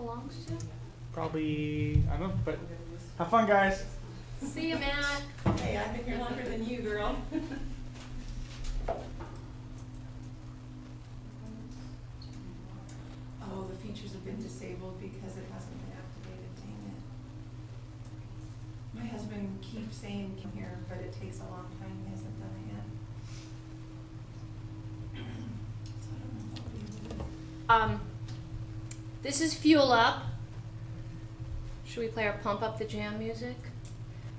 belongs to? Probably, I don't know, but have fun, guys. See you, Matt. Hey, I've been here longer than you, girl. Oh, the features have been disabled because it hasn't been activated, dang it. My husband keeps saying come here, but it takes a long time, he hasn't done it yet. So I don't know what we do. This is Fuel Up. Should we play our Pump Up the Jam music?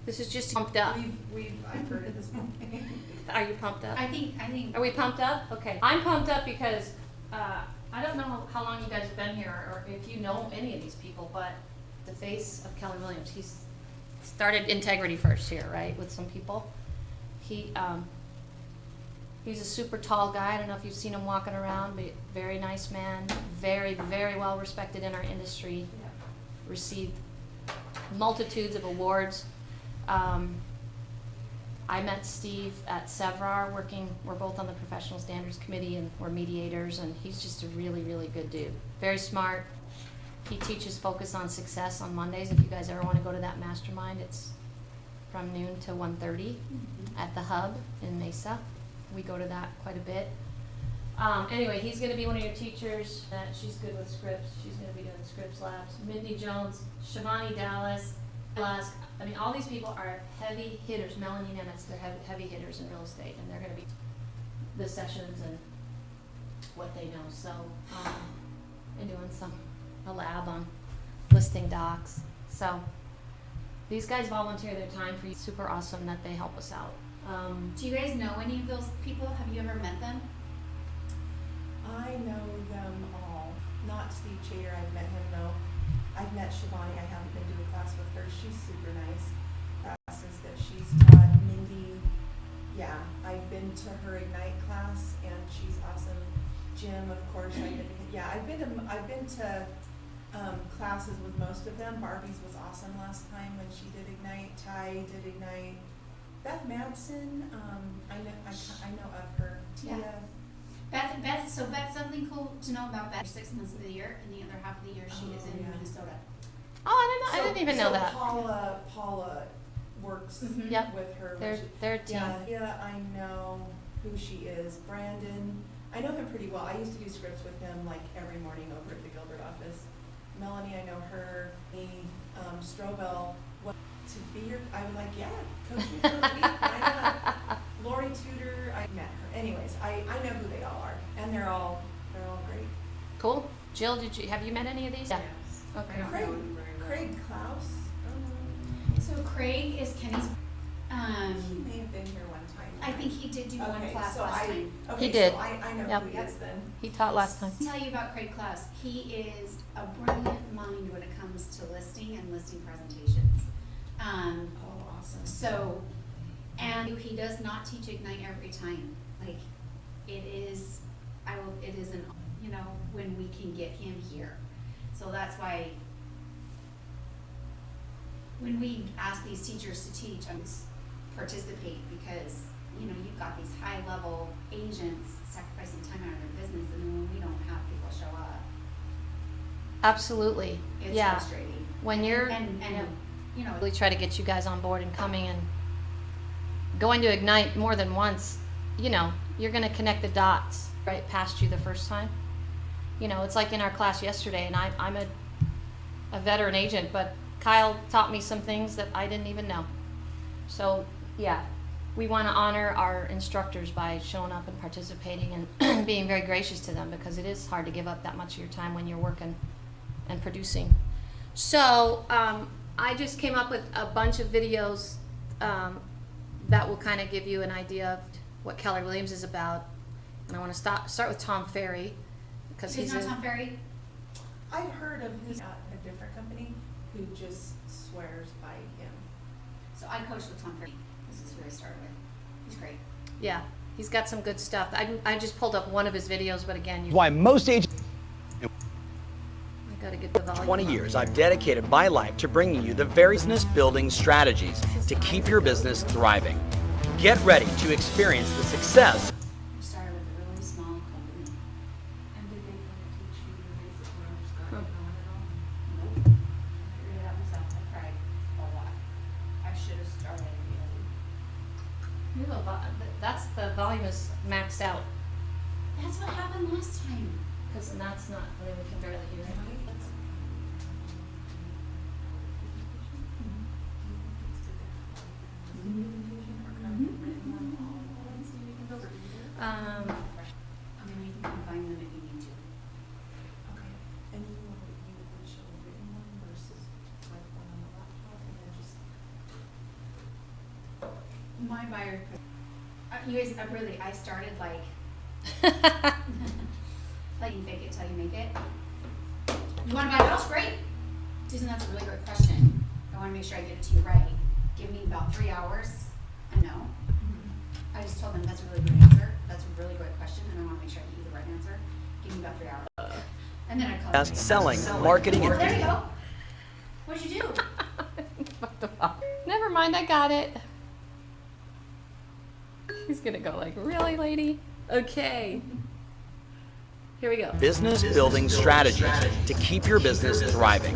This is just pumped up. I've heard it this morning. Are you pumped up? I think. Are we pumped up? Okay. I'm pumped up because I don't know how long you guys have been here or if you know any of these people, but the face of Keller Williams, he's started Integrity First here, right, with some people. He's a super tall guy. I don't know if you've seen him walking around, but very nice man, very, very well respected in our industry, Yeah. received multitudes of awards. I met Steve at Sevrar we're both on the Professional Standards Committee and we're mediators, and he's just a really, really good dude. Very smart. He teaches Focus on Success on Mondays. If you guys ever want to go to that mastermind, it's from noon to 1:30 at the Hub in Mesa. We go to that quite a bit. Anyway, he's going to be one of your teachers. She's good with scripts. She's going to be doing the scripts labs. Mindy Jones, Shivani Dallas, I mean, all these people are heavy hitters. Melanie Nemitz, they're heavy hitters in real estate, and they're going to be the sessions and what they know. So, and doing a lab on listing docs. So, these guys volunteer their time for you. Super awesome that they help us out. Do you guys know any of those people? Have you ever met them? I know them all. Not Steve Chater, I've met him though. I've met Shivani, I haven't been to a class with her. She's super nice. Classes that she's taught. Mindy, yeah, I've been to her Ignite class and she's awesome. Jim, of course, I've been to classes with most of them. Barbie's was awesome last time when she did Ignite. Ty did Ignite. Beth Madsen, I know of her. Tia. Yeah. Beth, something cool to know about Beth. 6 months of the year, and the other half of the year she is in Minnesota. Oh, I didn't even know that. Paula works Yep. with her. They're a team. Yeah, I know who she is. Brandon, I know him pretty well. I used to do scripts with him like every morning over at the Gilbert office. Melanie, I know her. Strobel, to be your, I was like, yeah, coach me for a week. Why not? Lori Tudor, I met her. Anyways, I know who they all are, and they're all great. Cool. Jill, have you met any of these? Yes. Okay. Craig Klaus. So Craig is Kenny's. He may have been here one time. I think he did do one class so last time. He did. So I know Yep. who he is then. He taught last time. I'll tell you about Craig Klaus. He is a brilliant mind when it comes to listing and listing presentations. Oh, awesome. So, and he does not teach Ignite every time. Like, it is when we can get him here. So that's why when we ask these teachers to teach, participate, because, you've got these high level agents sacrificing time out of their business, and then when we don't have people show up, Absolutely. it's Yeah. frustrating. When you're really try to get you guys on board and coming and going to Ignite more than once, you're going to connect the dots right past you the first time. It's like in our class yesterday, and I'm a veteran agent, but Kyle taught me some things that I didn't even know. So, yeah, we want to honor our instructors by showing up and participating and being very gracious to them, because it is hard to give up that much of your time when you're working and producing. So, I just came up with a bunch of videos that will kind of give you an idea of what Keller Williams is about. And I want to start with Tom Ferry, because He's not Tom Ferry? I've heard of his at a different company who just swears by him. So I coached with Tom Ferry. This is who I started with. He's great. Yeah, he's got some good stuff. I just pulled up one of his videos, but again, Why most agents. I gotta get the volume. 20 years, I've dedicated my life to bringing you the very business building strategies to keep your business thriving. Get ready to experience the success. We started with a really small company. And did they come and teach you the basic ropes, got it going at all? volume is maxed out, That's what happened last time. because that's not, I mean, we can barely hear it. I mean, you can combine them if you need to. Okay, and you would show a written one versus like one on the laptop, and then just. My buyer, you guys, I started like, like you fake it till you make it. You wanna buy a house? Great. Susan, that's a really great question. I wanna make sure I get it to you right. Give me about 3 hours. I know. I just told them that's a really good answer. That's a really great question, and I wanna make sure I get you the right answer. Give me about 3 hours. And then I call Best selling, marketing, Oh, and there you go. What'd you do? Never mind, I got it. He's gonna go like, really, lady? Okay. Here we go. business building strategies to keep your business thriving.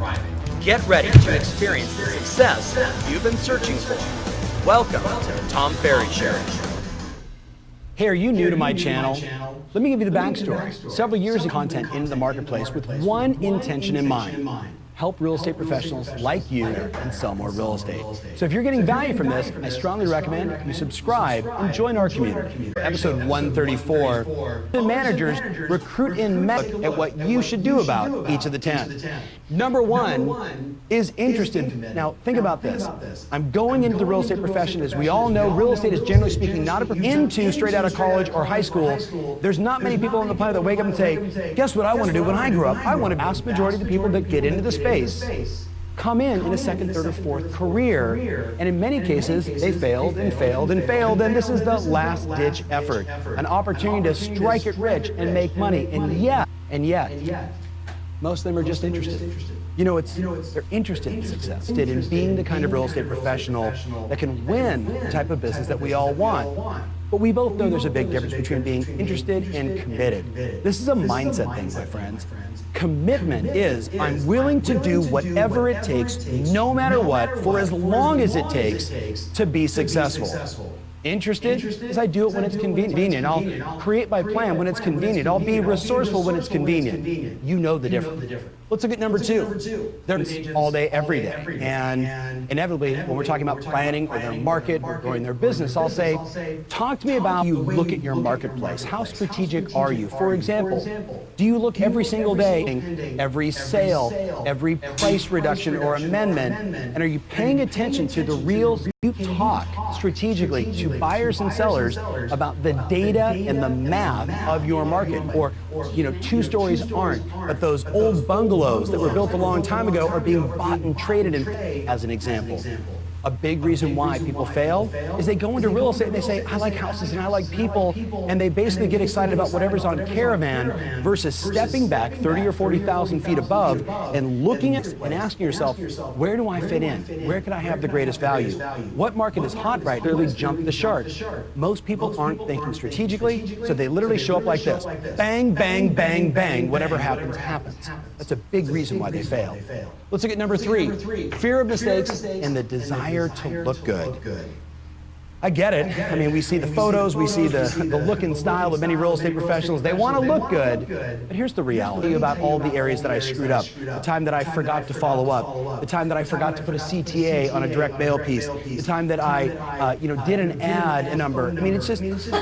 Get ready to experience the success you've been searching for. Welcome to the Tom Ferry Show. Hey, are you new to my channel? Let me give you the backstory. Several years of content into the marketplace with one intention in mind. Help real estate professionals like you and sell more real estate. So if you're getting value from this, I strongly recommend you subscribe and join our community. Episode 134, the managers recruit in at what you should do about each of the 10. Number one is interested. Now think about this. I'm going into the real estate profession. As we all know, real estate is generally speaking not into straight out of college or high school. There's not many people on the planet that wake up and say, guess what I want to do when I grow up? I want to vast majority of the people that get into the space come in a second, third, or fourth career, and in many cases they failed and failed and failed, and this is the last ditch effort, an opportunity to strike it rich and make money, and yet most of them are just interested. You know, they're interested in success, interested in being the kind of real estate professional that can win the type of business that we all want. But we both know there's a big difference between being interested and committed. This is a mindset thing, my friends. Commitment is I'm willing to do whatever it takes, no matter what, for as long as it takes to be successful. Interested is I do it when it's convenient. I'll create my plan when it's convenient. I'll be resourceful when it's convenient. You know the difference. Let's look at number two. They're all day, every day. And inevitably, when we're talking about planning or their market or growing their business, I'll say, talk to me about how you look at your marketplace. How strategic are you? For example, do you look every single day, every sale, every price reduction or amendment, and are you paying attention to the real, you talk strategically to buyers and sellers about the data and the math of your market, or two stories aren't, but those old bungalows that were built a long time ago are being bought and traded in, as an example. A big reason why people fail is they go into real estate and they say, I like houses and I like people, and they basically get excited about whatever's on Caravan versus stepping back 30 or 40,000 feet above and looking at and asking yourself, where do I fit in? Where can I have the greatest value? What market is hot right now? Literally jump the shark. Most people aren't thinking strategically, so they literally show up like this. Bang, bang, bang, bang. Whatever happens, happens. That's a big reason why they fail. Let's look at number three. Fear of mistakes and the desire to look good. I get it. I mean, we see the photos, we see the look and style of many real estate professionals. They want to look good, but here's the reality about all the areas that I screwed up. The time that I forgot to follow up, the time that I forgot to put a CTA on a direct mail piece, the time that I, did an ad, a number. I mean, it's just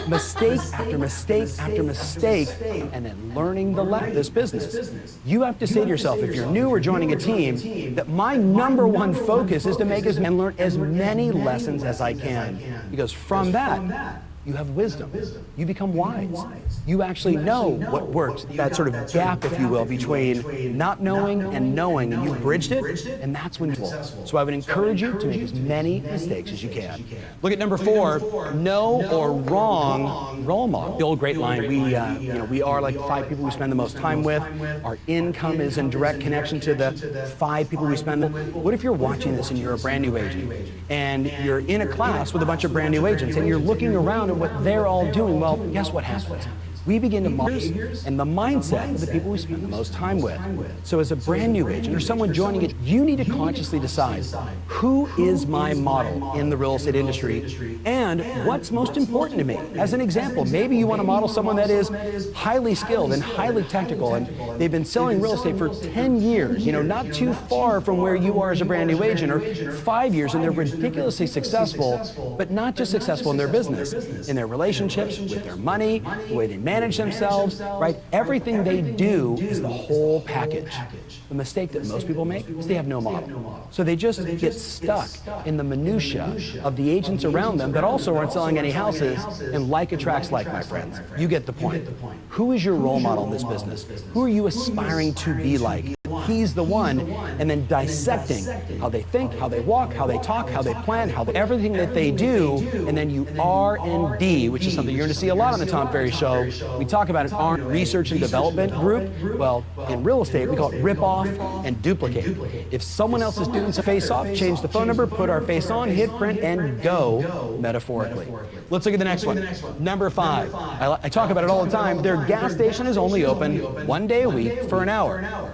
mistake after mistake after mistake, and then learning the lesson of this business. You have to say to yourself, if you're new or joining a team, that my number one focus is to make and learn as many lessons as I can. Because from that, you have wisdom. You become wise. You actually know what works. That sort of gap, if you will, between not knowing and knowing, and you've bridged it, and that's when you're successful. So I would encourage you to make as many mistakes as you can. Look at number 4, no or wrong role model. The old great line, we are like the 5 people we spend the most time with. Our income is in direct connection to the 5 people we spend. What if you're watching this and you're a brand new agent, and you're in a class with a bunch of brand new agents, and you're looking around at what they're all doing? Well, guess what happens? we begin to model and the mindset of the people we spend the most time with. So as a brand new agent or someone joining it, you need to consciously decide who is my model in the real estate industry and what's most important to me. As an example, maybe you want to model someone that is highly skilled and highly technical and they've been selling real estate for 10 years, not too far from where you are as a brand new agent, or 5 years, and they're ridiculously successful, but not just successful in their business, in their relationships, with their money, the way they manage themselves, right? Everything they do is the whole package. The mistake that most people make is they have no model. So they just get stuck in the minutia of the agents around them that also aren't selling any houses, and like attracts like, my friends. You get the point. Who is your role model in this business? Who are you aspiring to be like? He's the one, and then dissecting how they think, how they walk, how they talk, how they plan, everything that they do, and then you R&D, which is something you're going to see a lot on the Tom Ferry Show. We talk about an R, research and development group. Well, in real estate, we call it rip off and duplicate. If someone else is doing some face off, change the phone number, put our face on, hit print, and go, metaphorically. Let's look at the next one. Number 5. I talk about it all the time. Their gas station is only open 1 day a week for an hour.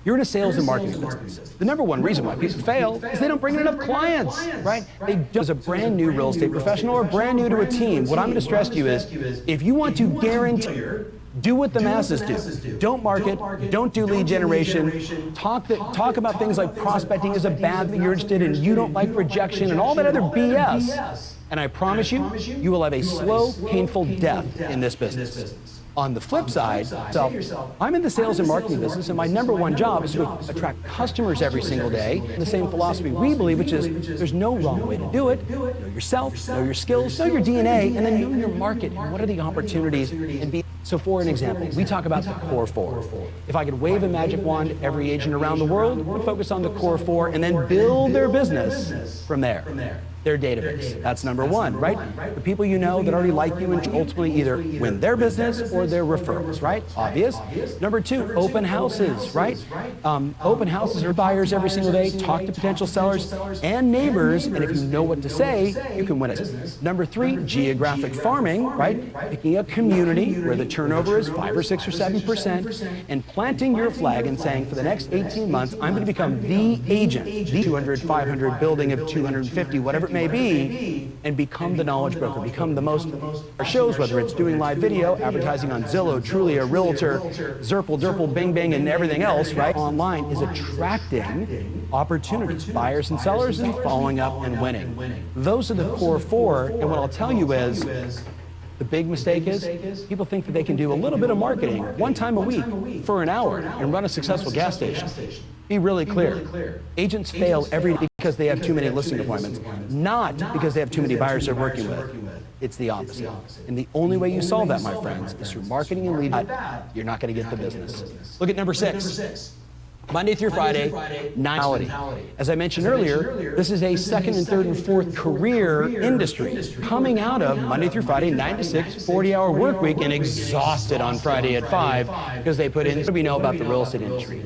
You're in a sales and marketing business. The number one reason why people fail is they don't bring in enough clients, right? They do. As a brand new real estate professional or brand new to a team, what I'm going to stress to you is, if you want to guarantee, do what the masses do. Don't market, don't do lead generation, talk about things like prospecting is a bad thing you're interested in, you don't like rejection and all that other BS. And I promise you, you will have a slow, painful death in this business. On the flip side, I'm in the sales and marketing business, and my number one job is to attract customers every single day. The same philosophy we believe, which is there's no wrong way to do it. Know yourself, know your skills, know your DNA, and then know your market and what are the opportunities. So for an example, we talk about the core 4. If I could wave a magic wand, every agent around the world would focus on the core 4 and then build their business from there. Their database. That's number 1, right? The people you know that already like you and ultimately either win their business or their referrals, right? Obvious. Number 2, open houses, right? Open houses are buyers every single day. Talk to potential sellers and neighbors, and if you know what to say, you can win it. Number 3, geographic farming, right? Picking a community where the turnover is 5 or 6 or 7%, and planting your flag and saying, for the next 18 months, I'm going to become the agent, the 200, 500 building of 250, whatever it may be, and become the knowledge broker, become the most shows, whether it's doing live video, advertising on Zillow, Trulia, Realtor, Zerple, Derple, Bing Bing, and everything else, right? Online is attracting opportunities, buyers and sellers, and following up and winning. Those are the core 4, and what I'll tell you is, the big mistake is people think that they can do a little bit of marketing 1 time a week for an hour and run a successful gas station. Be really clear. Agents fail every day because they have too many listing appointments, not because they have too many buyers they're working with. It's the opposite. And the only way you solve that, my friends, is through marketing and lead. You're not going to get the business. Look at number 6. Monday through Friday, 9-hour. As I mentioned earlier, this is a 2nd and 3rd and 4th career industry. Coming out of Monday through Friday, 9 to 6, 40-hour work week, and exhausted on Friday at 5 because they put in what we know about the real estate industry.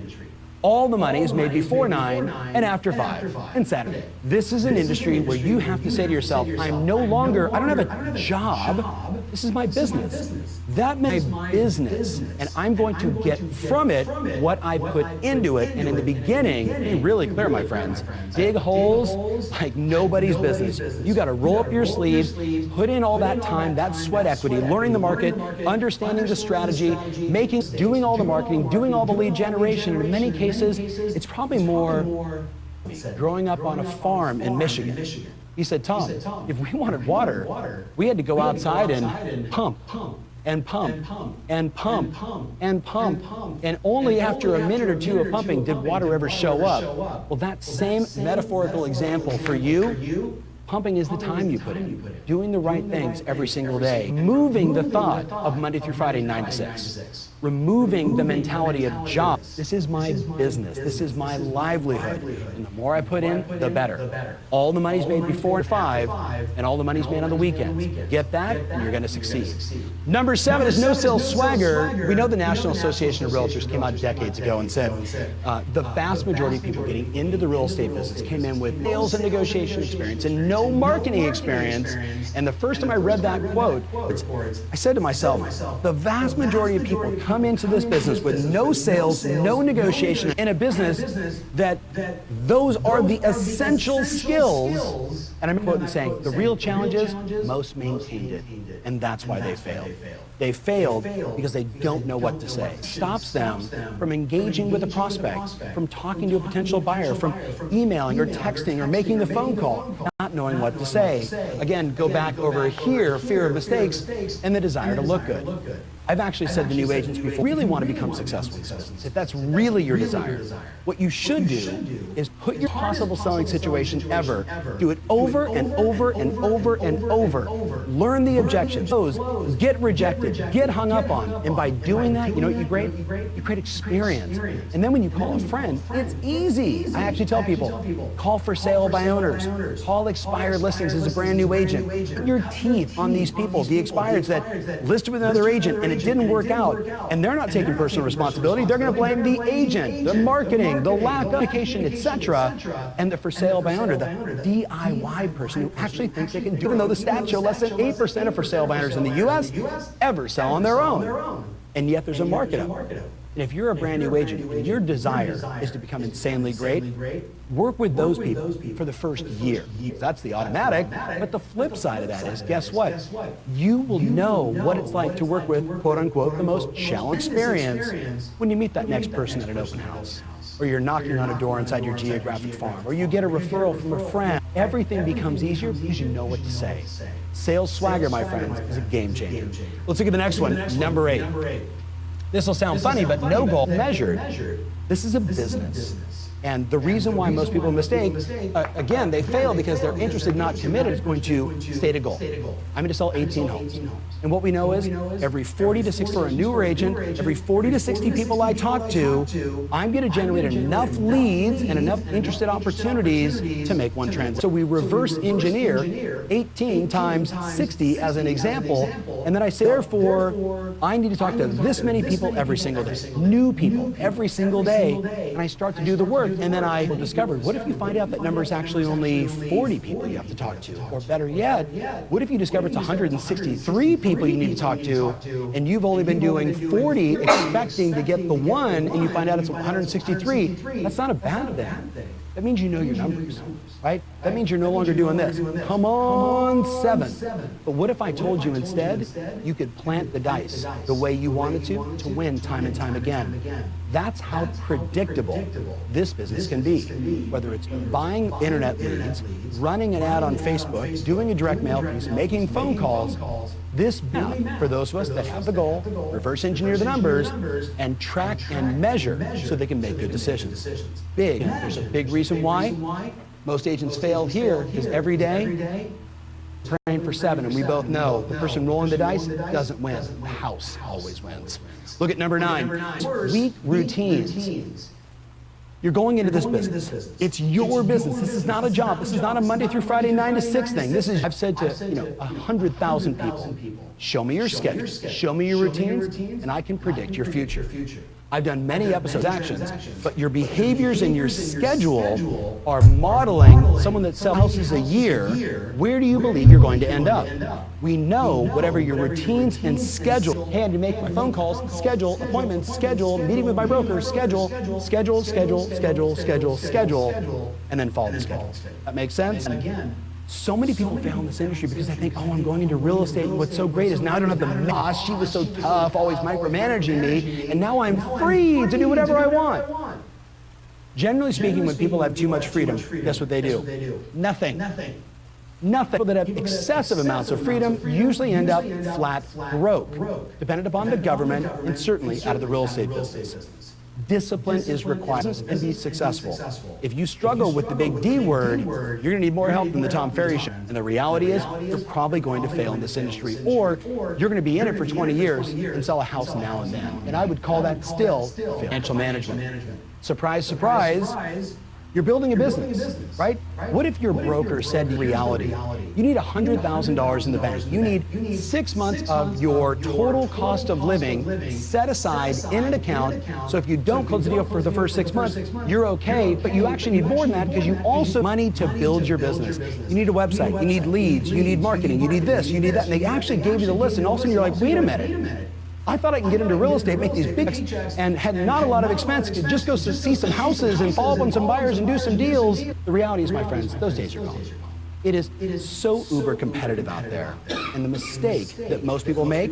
All the money is made before 9 and after 5 and Saturday. This is an industry where you have to say to yourself, I don't have a job, this is my business. That makes my business, and I'm going to get from it what I put into it. And in the beginning, be really clear, my friends, dig holes like nobody's business. You got to roll up your sleeves, put in all that time, that sweat equity, learning the market, understanding the strategy, doing all the marketing, doing all the lead generation. And in many cases, it's probably more growing up on a farm in Michigan. He said, Tom, if we wanted water, we had to go outside and pump. And pump, and pump, and pump, and only after a minute or 2 of pumping did water ever show up. Well, that same metaphorical example for you, pumping is the time you put in, doing the right things every single day, moving the thought of Monday through Friday, 9 to 6. removing the mentality of job. This is my business. This is my livelihood. And the more I put in, the better. All the money's made before 5, and all the money's made on the weekends. Get that, and you're going to succeed. Number 7 is no sales swagger. We know the National Association of Realtors came out decades ago and said the vast majority of people getting into the real estate business came in with sales and negotiation experience and no marketing experience. And the first time I read that quote, I said to myself, the vast majority of people come into this business with no sales, no negotiation, in a business that those are the essential skills. And I'm quoting saying, the real challenge is most maintained it, and that's why they failed. They failed because they don't know what to say. It stops them from engaging with a prospect, from talking to a potential buyer, from emailing or texting or making the phone call, not knowing what to say. Again, go back over here, fear of mistakes, and the desire to look good. I've actually said to new agents before, really want to become successful in this business, if that's really your desire, what you should do is put your possible selling situation ever, do it over and over and over and over, learn the objections, get rejected, get hung up on, and by doing that, you know what you create? You create experience. And then when you call a friend, it's easy. I actually tell people, call for sale by owners, call expired listings as a brand new agent, put your teeth on these people, the expireds that listed with another agent and it didn't work out, and they're not taking personal responsibility. They're going to blame the agent, the marketing, the lack of communication, etc., and the for sale by owner, the DIY person who actually thinks they can do, even though the stats show less than 8% of for sale by owners in the U.S. ever sell on their own. And yet there's a market out there. And if you're a brand new agent and your desire is to become insanely great, work with those people for the first year. That's the automatic, but the flip side of that is, guess what? You will know what it's like to work with, quote unquote, the most challenging experience when you meet that next person at an open house, or you're knocking on a door inside your geographic farm, or you get a referral from a friend. Everything becomes easier because you know what to say. Sales swagger, my friends, is a game changer. Let's look at the next one, number 8. This will sound funny, but no goal measured. This is a business. And the reason why most people mistake, again, they fail because they're interested, not committed, is going to state a goal. I'm going to sell 18 homes. And what we know is every 40 to 60, for a newer agent, every 40 to 60 people I talk to, I'm going to generate enough leads and enough interested opportunities to make one transaction. So we reverse engineer 18 times 60 as an example, and then I say, therefore, I need to talk to this many people every single day, new people every single day, and I start to do the work. And then I discovered, what if you find out that number is actually only 40 people you have to talk to? Or better yet, what if you discover it's 163 people you need to talk to, and you've only been doing 40 expecting to get the one, and you find out it's 163? That's not a bad thing. That means you know your numbers, right? That means you're no longer doing this. Come on, 7. But what if I told you instead you could plant the dice the way you wanted to win time and time again? That's how predictable this business can be. Whether it's buying internet leads, running an ad on Facebook, doing a direct mail piece, making phone calls, this path, for those of us that have the goal, reverse engineer the numbers, and track and measure so they can make good decisions. Big. There's a big reason why most agents fail here, because every day praying for 7, and we both know the person rolling the dice doesn't win. The house always wins. Look at number 9. Week routines. You're going into this business. It's your business. This is not a job. This is not a Monday through Friday 9 to 6 thing. This is, I've said to 100,000 people, show me your schedule, show me your routines, and I can predict your future. I've done many episodes of actions, but your behaviors and your schedule are modeling someone that sells houses a year. Where do you believe you're going to end up? We know whatever your routines and schedule. Hey, I need to make my phone calls, schedule, appointments, schedule, meeting with my broker, schedule, and then follow the schedule. That makes sense? And again, so many people fail in this industry because they think, oh, I'm going into real estate, and what's so great is now I don't have the boss, she was so tough, always micromanaging me, and now I'm free to do whatever I want. Generally speaking, when people have too much freedom, guess what they do? Nothing. People that have excessive amounts of freedom usually end up flat broke, dependent upon the government and certainly out of the real estate business. Discipline is required and be successful. If you struggle with the big D word, you're going to need more help than the Tom Ferry Show. And the reality is, you're probably going to fail in this industry, or you're going to be in it for 20 years and sell a house now and then. And I would call that still financial management. Surprise, surprise. You're building a business, right? What if your broker said reality, you need $100,000 in the bank. You need 6 months of your total cost of living set aside in an account, so if you don't close the deal for the first 6 months, you're okay, but you actually need more than that because you also need money to build your business. You need a website, you need leads, you need marketing, you need this, you need that, and they actually gave you the list, and all of a sudden you're like, wait a minute. I thought I can get into real estate, make these big checks, and had not a lot of expense. It just goes to see some houses and follow up on some buyers and do some deals. The reality is, my friends, those days are gone. It is so uber competitive out there. And the mistake that most people make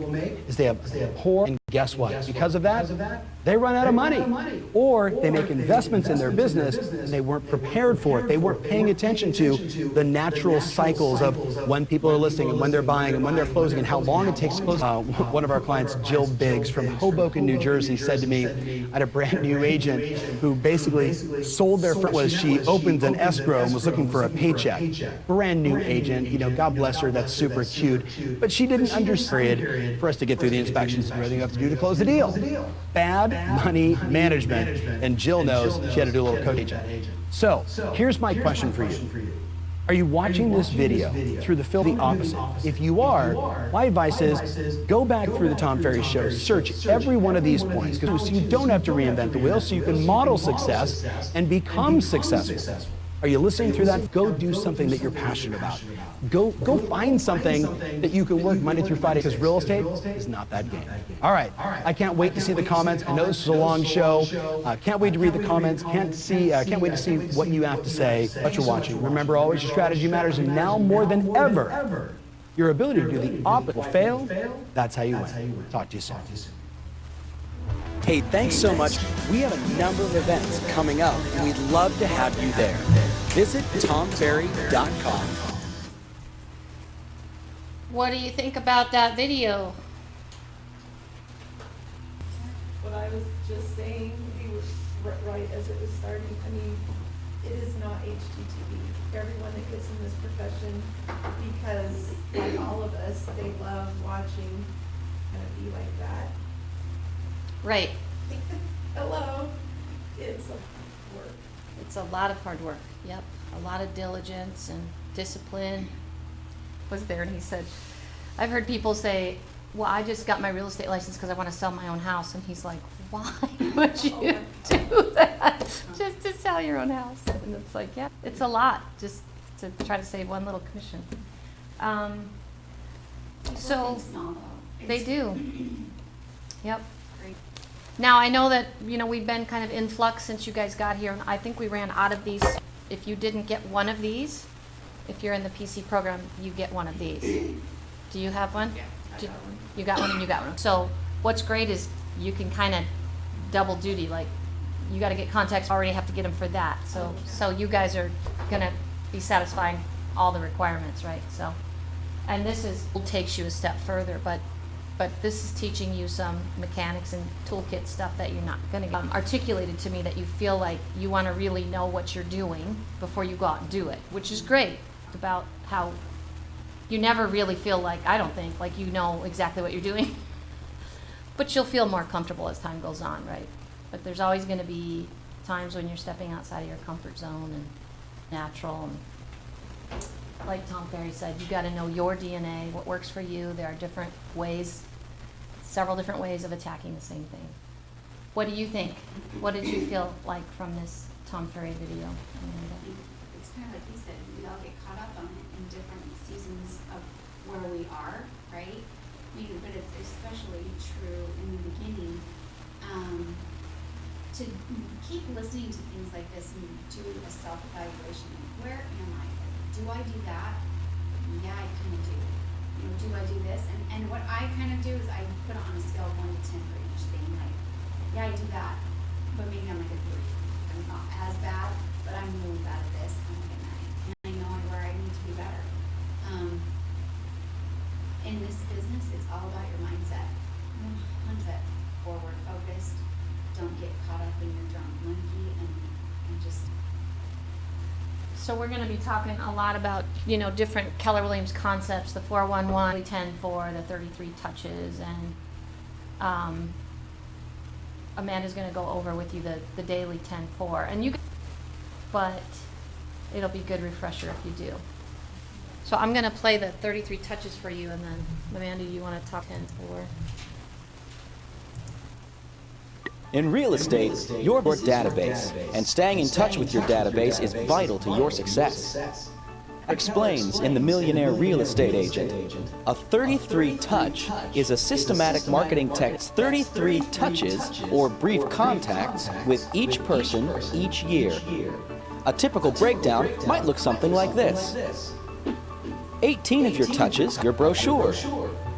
is they have poor, and guess what? Because of that, they run out of money. Or they make investments in their business and they weren't prepared for it. They weren't paying attention to the natural cycles of when people are listing and when they're buying and when they're closing and how long it takes to close. One of our clients, Jill Biggs from Hoboken, New Jersey, said to me, I had a brand new agent who basically sold their firm. She opened an escrow and was looking for a paycheck. Brand new agent, you know, God bless her, that's super cute. But she didn't understand for us to get through the inspections and everything you have to do to close the deal. Bad money management, and Jill knows she had to do a little coaching. So here's my question for you. Are you watching this video through the filthy opposite? If you are, my advice is go back through the Tom Ferry Show, search every one of these points, because you don't have to reinvent the wheel, so you can model success and become successful. Are you listening through that? Go do something that you're passionate about. Go find something that you can work Monday through Friday, because real estate is not that game. All right, I can't wait to see the comments. I know this is a long show. Can't wait to read the comments. Can't wait to see what you have to say. Thanks for watching. Remember, always your strategy matters, and now more than ever, your ability to do the opposite will fail. That's how you win. Talk to you soon. Hey, thanks so much. We have a number of events coming up, and we'd love to have you there. Visit tomferry.com. What do you think about that video? What I was just saying, we were right as it was starting. I mean, it is not HGTV. Everyone that gets in this profession, because like all of us, they love watching kind of be like that. Right. Hello. It's work. It's a lot of hard work. Yep. A lot of diligence and discipline. Was there, and he said, I've heard people say, well, I just got my real estate license because I want to sell my own house. And he's like, why would you do that? Just to sell your own house? And it's like, yeah, it's a lot just to try to save one little commission. So they do. Yep. Now, I know that, you know, we've been kind of in flux since you guys got here, and I think we ran out of these. If you didn't get one of these, if you're in the PC program, you get one of these. Do you have one? Yeah, I got one. You got one and you got one. So what's great is you can kind of double duty, like you got to get contacts, already have to get them for that. So you guys are going to be satisfying all the requirements, right? So, and this takes you a step further, but this is teaching you some mechanics and toolkit stuff that you're not going to get articulated to me, that you feel like you want to really know what you're doing before you go out and do it, which is great. About how you never really feel like, I don't think, like you know exactly what you're doing, but you'll feel more comfortable as time goes on, right? But there's always going to be times when you're stepping outside of your comfort zone and natural. And like Tom Ferry said, you got to know your DNA, what works for you. There are different ways, several different ways of attacking the same thing. What do you think? What did you feel like from this Tom Ferry video, Amanda? It's kind of like you said, we all get caught up on it in different seasons of where we are, right? I mean, but it's especially true in the beginning, to keep listening to things like this and do a self-evaluation. Where am I? Do I do that? Yeah, I kind of do. You know, do I do this? And what I kind of do is I put it on a scale of 1 to 10 for each thing. Like, yeah, I do that, but maybe I'm like a 3. I'm not as bad, but I'm really bad at this. I'm like a 9. And I know where I need to be better. In this business, it's all about your mindset. Mindset, forward focused. Don't get caught up in So we're gonna be talking a lot about, you know, different Keller Williams concepts, the 411, 10-4, the 33 touches, and Amanda's gonna go over with you the daily 10-4. And you, but it'll be a good refresher if you do. So I'm gonna play the 33 touches for you, and then Amanda, you wanna talk 10-4? In real estate, your database and staying in touch with your database is vital to your success. Explains in The Millionaire Real Estate Agent, a 33 touch is a systematic marketing text, 33 touches or brief contacts with each person each year. A typical breakdown might look something like this. 18 of your touches, your brochure,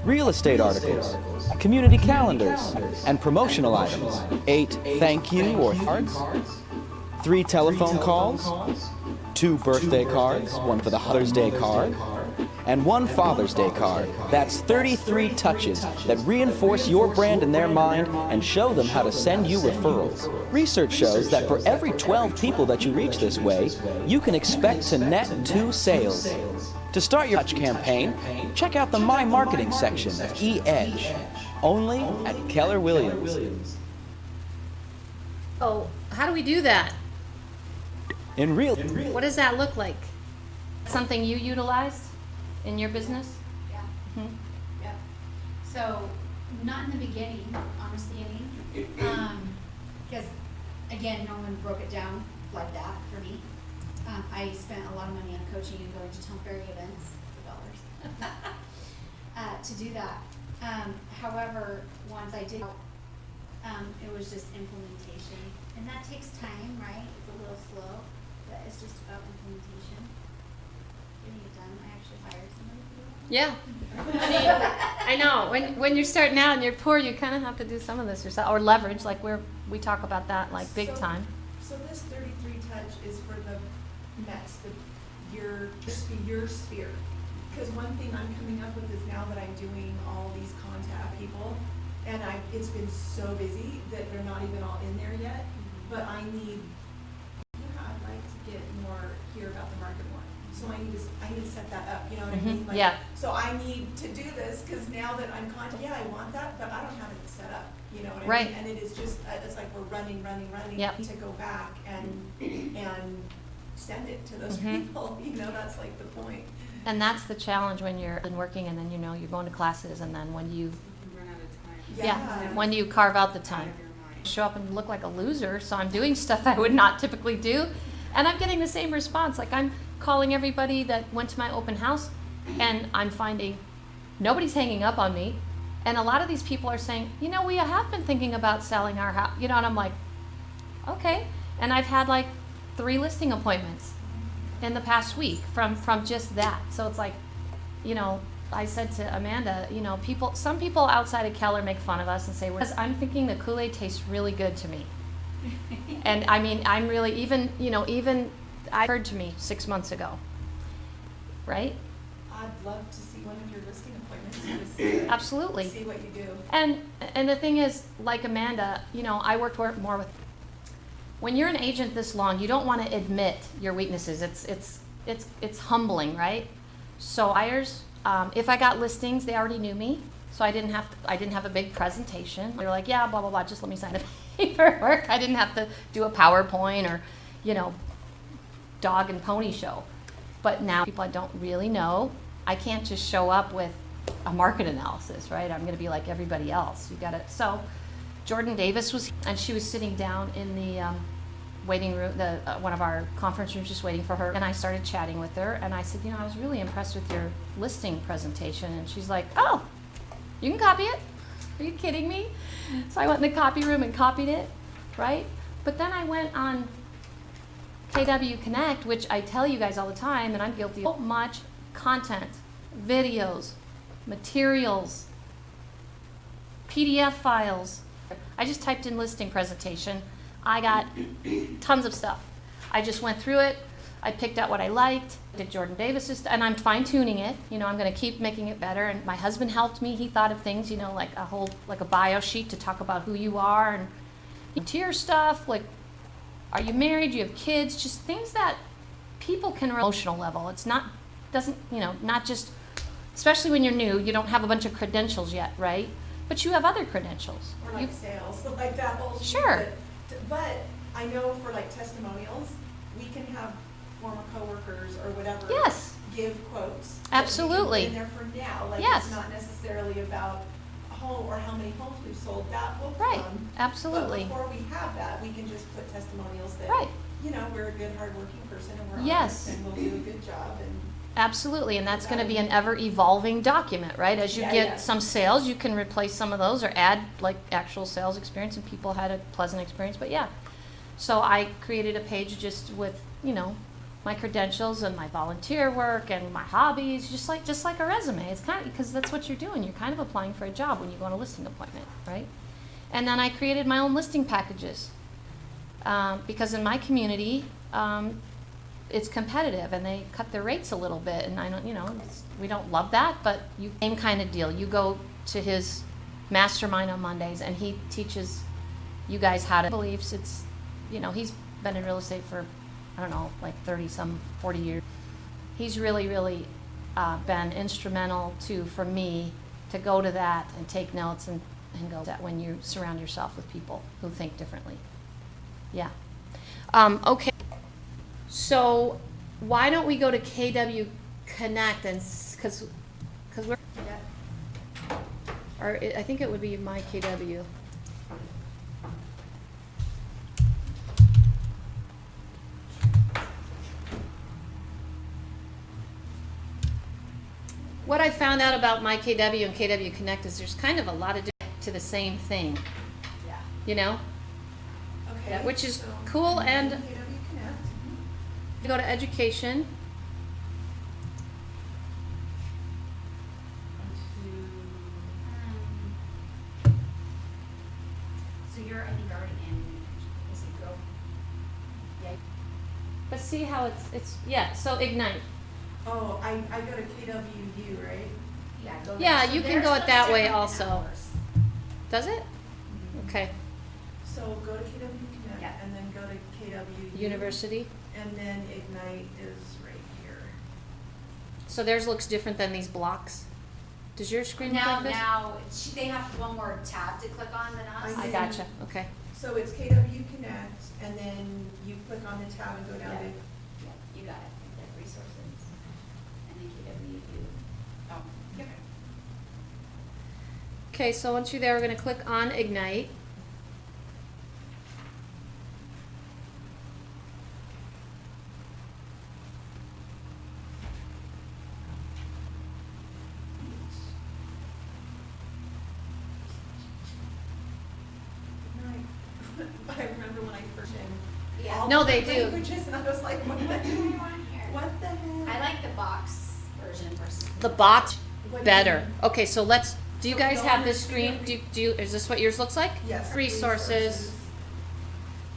real estate articles, community calendars, and promotional items. 8 thank you or cards, 3 telephone calls, 2 birthday cards, 1 for the Mother's Day card, and 1 Father's Day card. That's 33 touches that reinforce your brand in their mind and show them how to send you referrals. Research shows that for every 12 people that you reach this way, you can expect to net 2 sales. To start your touch campaign, check out the My Marketing section of eEdge, only at Keller Williams. Oh, how do we do that? In real, What does that look like? Something you utilized in your business? Yeah. Mhm. Yep. So, not in the beginning, honestly, because again, no one broke it down like that for me. I spent a lot of money on coaching and going to Tom Ferry events for dollars to do that. However, once I did, it was just implementation, and that takes time, right? It's a little slow, but it's just about implementation. Getting it done. I actually hired somebody to do it. Yeah. I mean, I know, when you're starting out and you're poor, you kind of have to do some of this yourself, or leverage, like we talk about that like big So- time. So this 33 touch is for the next, your sphere. Because one thing I'm coming up with is now that I'm doing all these contact people, and it's been so busy that they're not even all in there yet, but I need, I'd like to get more, hear about the market more. So I need to set that up, you know what I mean? Mhm, Like, yeah. So I need to do this, because now that I'm I want that, but I don't have it set up, you know what I mean? Right. And it is just, it's like we're running Yep. to go back and send it to those Mhm. people, you know, that's like the point. And that's the challenge when you're working, and then, you know, you're going to classes, and then when you, Run out of time. yeah, when you carve out the time. Out of your mind. Show up and look like a loser, so I'm doing stuff I would not typically do, and I'm getting the same response. Like, I'm calling everybody that went to my open house, and I'm finding nobody's hanging up on me, and a lot of these people are saying, you know, we have been thinking about selling our house, you know, and I'm like, okay. And I've had like 3 listing appointments in the past week from just that. So it's like, you know, I said to Amanda, you know, some people outside of Keller make fun of us and say, well, I'm thinking the Kool-Aid tastes really good to me. And I mean, I'm really, even I heard to me 6 months ago, right? I'd love to see one of your listing appointments, just Absolutely. see what you do. And the thing is, like Amanda, you know, I worked more with, when you're an agent this long, you don't want to admit your weaknesses. It's humbling, right? So buyers, if I got listings, they already knew me, so I didn't have a big presentation. They were like, yeah, blah blah blah, just let me sign the paperwork. I didn't have to do a PowerPoint or, you know, dog and pony show. But now people I don't really know, I can't just show up with a market analysis, right? I'm going to be like everybody else. You got it. So Jordan Davis was, and she was sitting down in the waiting room, one of our conference rooms, just waiting for her. And I started chatting with her, and I said, you know, I was really impressed with your listing presentation. And she's like, oh, you can copy it? Are you kidding me? So I went in the copy room and copied it, right? But then I went on KW Connect, which I tell you guys all the time, and I'm guilty of so much content, videos, materials, PDF files. I just typed in listing presentation. I got tons of stuff. I just went through it. I picked out what I liked, did Jordan Davis's, and I'm fine-tuning it. You know, I'm going to keep making it better. And my husband helped me. He thought of things, you know, like a bio sheet to talk about who you are, and tier stuff, like, are you married? Do you have kids? Just things that people can emotional level. It's not, doesn't, you know, not just, especially when you're new, you don't have a bunch of credentials yet, right? But you have other credentials. Or like You- sales, like that whole. sheet, Sure. But I know for like testimonials, we can have former coworkers or whatever. Yes. Give quotes. Absolutely. That we can put in there for now, like Yes. it's not necessarily about home or how many homes we've sold, that will Right, come. absolutely. But before we have that, we can just put testimonials that, Right. you know, we're a good, hardworking person and we're Yes. honest and we'll do a good job and. Absolutely, and that's gonna be an ever-evolving document, right? As you Yeah, get yeah. some sales, you can replace some of those or add like actual sales experience and people had a pleasant experience, but yeah. So I created a page just with, you know, my credentials and my volunteer work and my hobbies, just like a resume. It's kind of, because that's what you're doing. You're kind of applying for a job when you go on a listing appointment, right? And then I created my own listing packages. Because in my community, it's competitive and they cut their rates a little bit and I don't, you know, we don't love that, but same kind of deal. You go to his mastermind on Mondays and he teaches you guys how to beliefs. It's, you know, he's been in real estate for, I don't know, like 40 years. He's really, really been instrumental for me to go to that and take notes and go that when you surround yourself with people who think differently. Yeah. Okay. So why don't we go to KW Connect and, cause we're, or I think it would be my KW. What I found out about my KW and KW Connect is there's kind of a lot of to the same thing, Yeah. you know? Okay. Which is so cool and- KW Connect. You go to education, So you're, I think, already in, is it go? Yeah. but see how it's, yeah, so Ignite. Oh, I go to KWU, right? Yeah, go there. Yeah, So you can theirs go it looks that way different than also. ours. Does it? Okay. So go to KW Connect Yeah. and then go to KWU. University. And then Ignite is right here. So theirs looks different than these blocks. Does your screen look Now, like this? they have one more tab to click on than us. I gotcha, okay. So it's KW Connect and then you click on the tab and go down Yeah. to, Yeah, you got it, like resources, and then KWU. Oh, okay. Okay, so once you're there, we're gonna click on Ignite. Ignite. I remember when I first in. Yeah. all No, the they do. languages, and I was like, what the What do you want here? What the heck? I like the box version versus. The box What do you better. mean? Okay, so do you So guys go have on this the screen? Is this what yours looks like? Yes. Resources.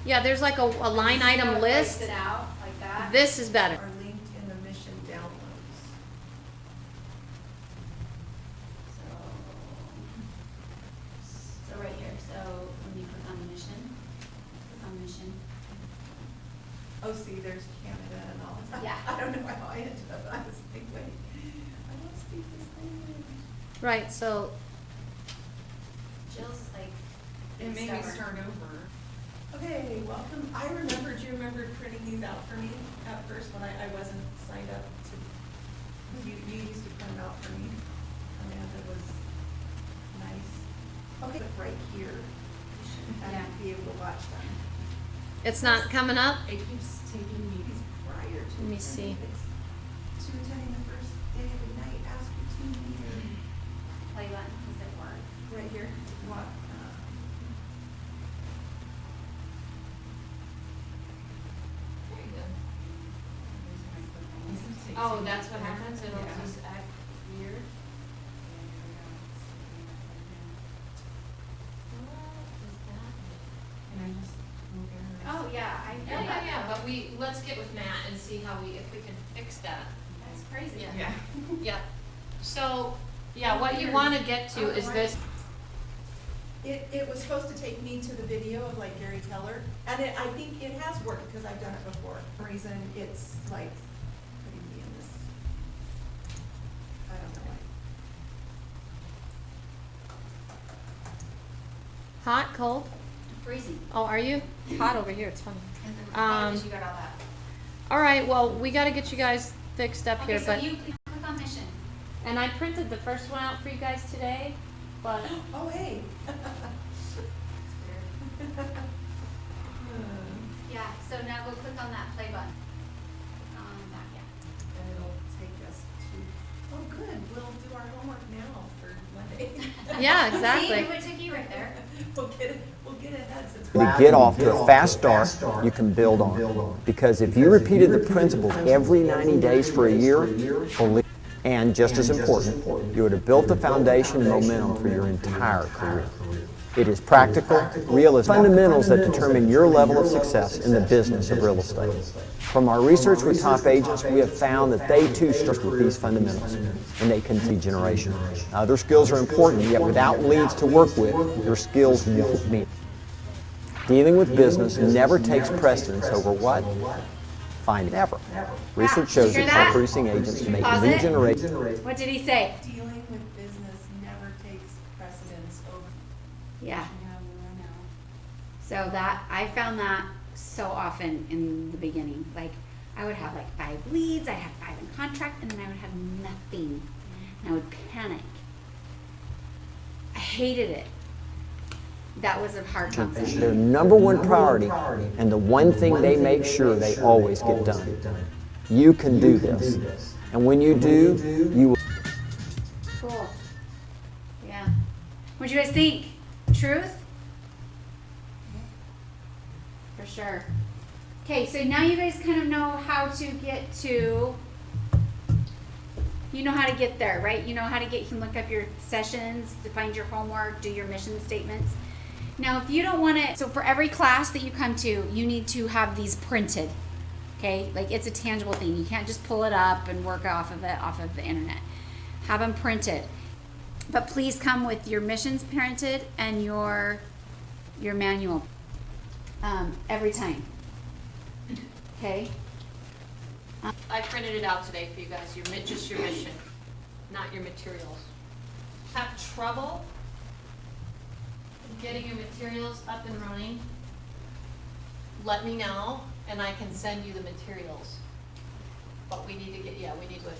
Yeah, there's like a line So you item gotta price list. it out like that. This is better. Are linked in the mission downloads. So right here, so when you click on the mission. Oh, see, there's Canada and all that. Yeah. I don't know how I ended up, I was like, wait, I don't speak this language. Right, so, Jill's is like. It made me stubborn. start over. Okay, welcome. Do you remember printing these out for me at first when I wasn't signed up to, you used to print them out for me. Amanda was nice. Okay, right here, you should Yeah. be able to watch them. it's not coming up? It keeps taking me. These prior to. Let me see. attending this. To attending the first day of Ignite, ask your team leader. Play button, does it work? Right here, what, There you go. Oh, that's what happens, it'll Yeah. just act weird. And I just move errors. Oh, yeah, but let's get with Matt and see if we can fix that. That's crazy. Yeah. Yeah. Yeah, so, yeah, what you wanna get to is this. It was supposed to take me to the video of like Gary Teller, and I think it has worked because I've done it before. For some reason, it's like putting me in this, I don't know why. Hot, cold? Freezing. Oh, are you? Hot over here, it's funny. And then Um, you got all that. All right, well, we gotta get you guys fixed up Okay, here, so but, you click on mission. and I printed the first one out for you guys today, but Oh, hey. Yeah, so now go click on that play button. That, yeah. And it'll take us to, oh, good, we'll do our homework now for Monday. yeah, See, exactly. it took you right there. We'll get ahead since. To get off to a fast start you can build on. Because if you repeated the principles every 90 days for a year, and just as important, you would have built the foundation and momentum for your entire career. It is practical, realistic fundamentals that determine your level of success in the business of real estate. From our research with top agents, we have found that they too struggle with these fundamentals, and they can lead generation. Other skills are important, yet without leads to work with, your skills won't meet. Dealing with business never takes precedence over what? Finding. Never. Research shows Hear that that? top producing agents make Pause lead it. generation. What did he say? Dealing with business never takes precedence over. Yeah. So that, I found that so often in the beginning. Like, I would have like 5 leads, I had 5 in contract, and then I would have nothing. And I would panic. I hated it. That was a hard concept. Their number one priority, and the one thing they make sure they always get done. You can do this. And when you do, you will. Cool. Yeah. What'd you guys think? Truth? For sure. Okay, so now you guys kind of know how to get to, you know how to get there, right? You know how to get, you can look up your sessions, to find your homework, do your mission statements. Now, if you don't want to, so for every class that you come to, you need to have these printed, okay? Like, it's a tangible thing. You can't just pull it up and work off of it, off of the internet. Have them printed. But please come with your missions printed and your manual every time, okay? I printed it out today for you guys, just your mission, not your materials. Have trouble getting your materials up and running, let me know, and I can send you the materials. But we need to get, we need to,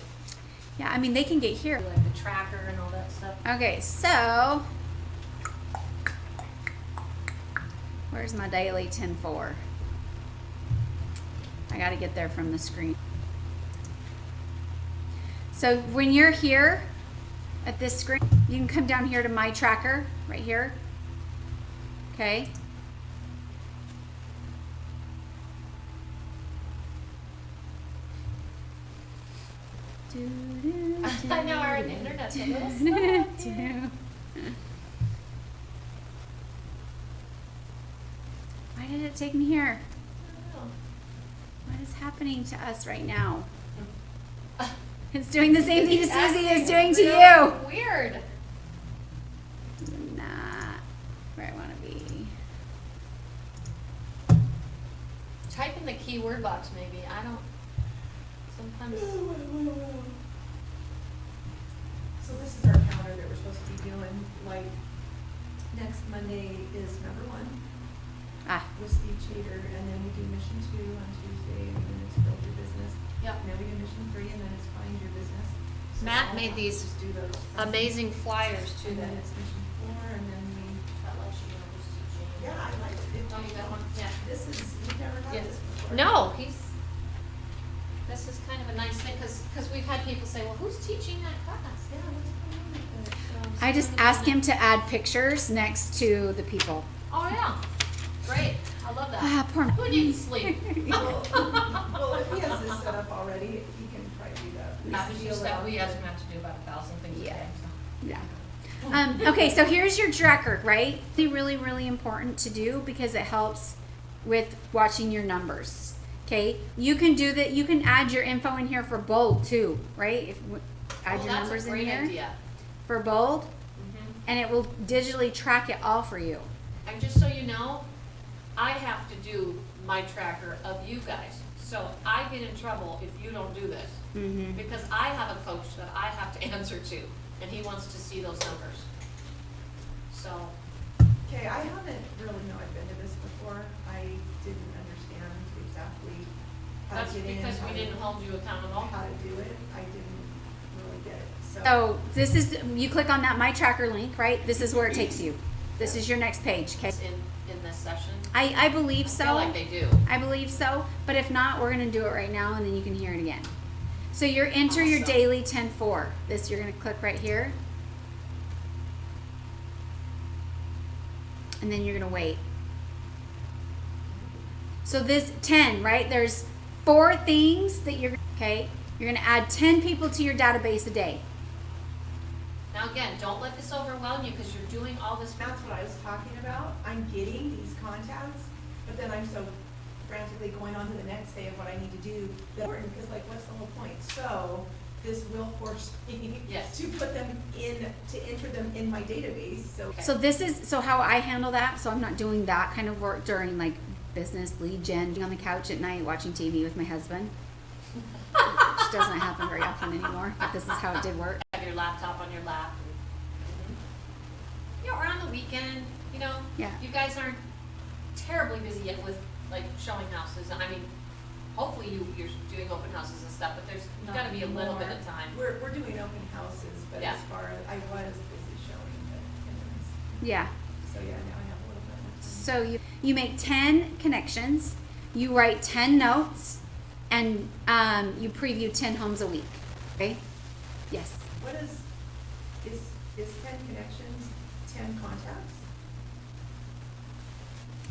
Yeah, I mean, they can get here. like the tracker and all that stuff. Okay, so where's my daily 10-4? I got to get there from the screen. So when you're here at this screen, you can come down here to my tracker right here. Okay. I know our internet's a little slow. Why did it take me here? What is happening to us right now? It's doing the same thing to Suzy is doing to you. Weird. Not where I want to be. Type in the keyword box maybe, I don't, sometimes. So this is our calendar that we're supposed to be doing, like, next Monday is number 1 Ah, with Steve Chater, and then we do mission 2 on Tuesday, and then it's build your business. Yep. And then we do mission 3, and then it's find your business. So Matt I'll made these just do those. amazing flyers too And then that. it's mission 4, and then we, That lets you know who's teaching. yeah, I like it. Oh, you got one? Yeah. This is, we've never Yeah. done this before. No, this is kind of a nice thing, cause we've had people say, well, who's teaching that class? Yeah, what's going on with this? So I just asked him to add pictures next to the people. Oh, yeah, great, I love that. Ah, poor Who needs sleep? Well, if he has this set up already, he can probably do that. It's just that we ask him to do about 1,000 things a Yeah. day, so. Yeah. Okay, so here's your record, right? Really, really important to do because it helps with watching your numbers. Okay, you can do that. You can add your info in here for bold too, right? If add Well, your numbers that's a in great here idea. for bold. and it will digitally track it all for you. And just so you know, I have to do my tracker of you guys. So I get in trouble if you don't do this. Mm-hmm. Because I have a coach that I have to answer to, and he wants to see those numbers. So, Okay, I haven't really, I've been to this before. I didn't understand exactly how that's to get in. because how we to- didn't hold you accountable. How to do it. I didn't really get it, so. So this is, you click on that My Tracker link, right? This is where it takes you. This is your next page, okay? In this session. I believe so. I feel like they do. I believe so, but if not, we're gonna do it right now and then you can hear it again. So you're enter your Awesome. daily 10-4. This, you're gonna click right here. And then you're gonna wait. So this 10, right? There's 4 things that you're, okay? You're gonna add 10 people to your database a day. Now again, don't let this overwhelm you because you're doing all this. That's what I was talking about. I'm getting these contacts, but then I'm so frantically going on to the next day of what I need to do. Important, because like, what's the whole point? So this will force me Yes. to put them in, to enter them in my database, so. So this is, so how I handle that, so I'm not doing that kind of work during like business lead gen, on the couch at night watching TV with my husband. Which doesn't happen very often anymore, but this is how it did work. Have your laptop on your lap. You know, or on the weekend, you know. Yeah. You guys aren't terribly busy yet with like showing houses. I mean, hopefully you're doing open houses and stuff, but there's Not gotta be a little bit of anymore. time. We're doing open houses, but Yeah. as far as, I was busy showing, but anyways, Yeah, so yeah, now I have a little bit more time. so you make 10 connections, you write 10 notes, and you preview 10 homes a week, okay? Yes. What is 10 connections, 10 contacts?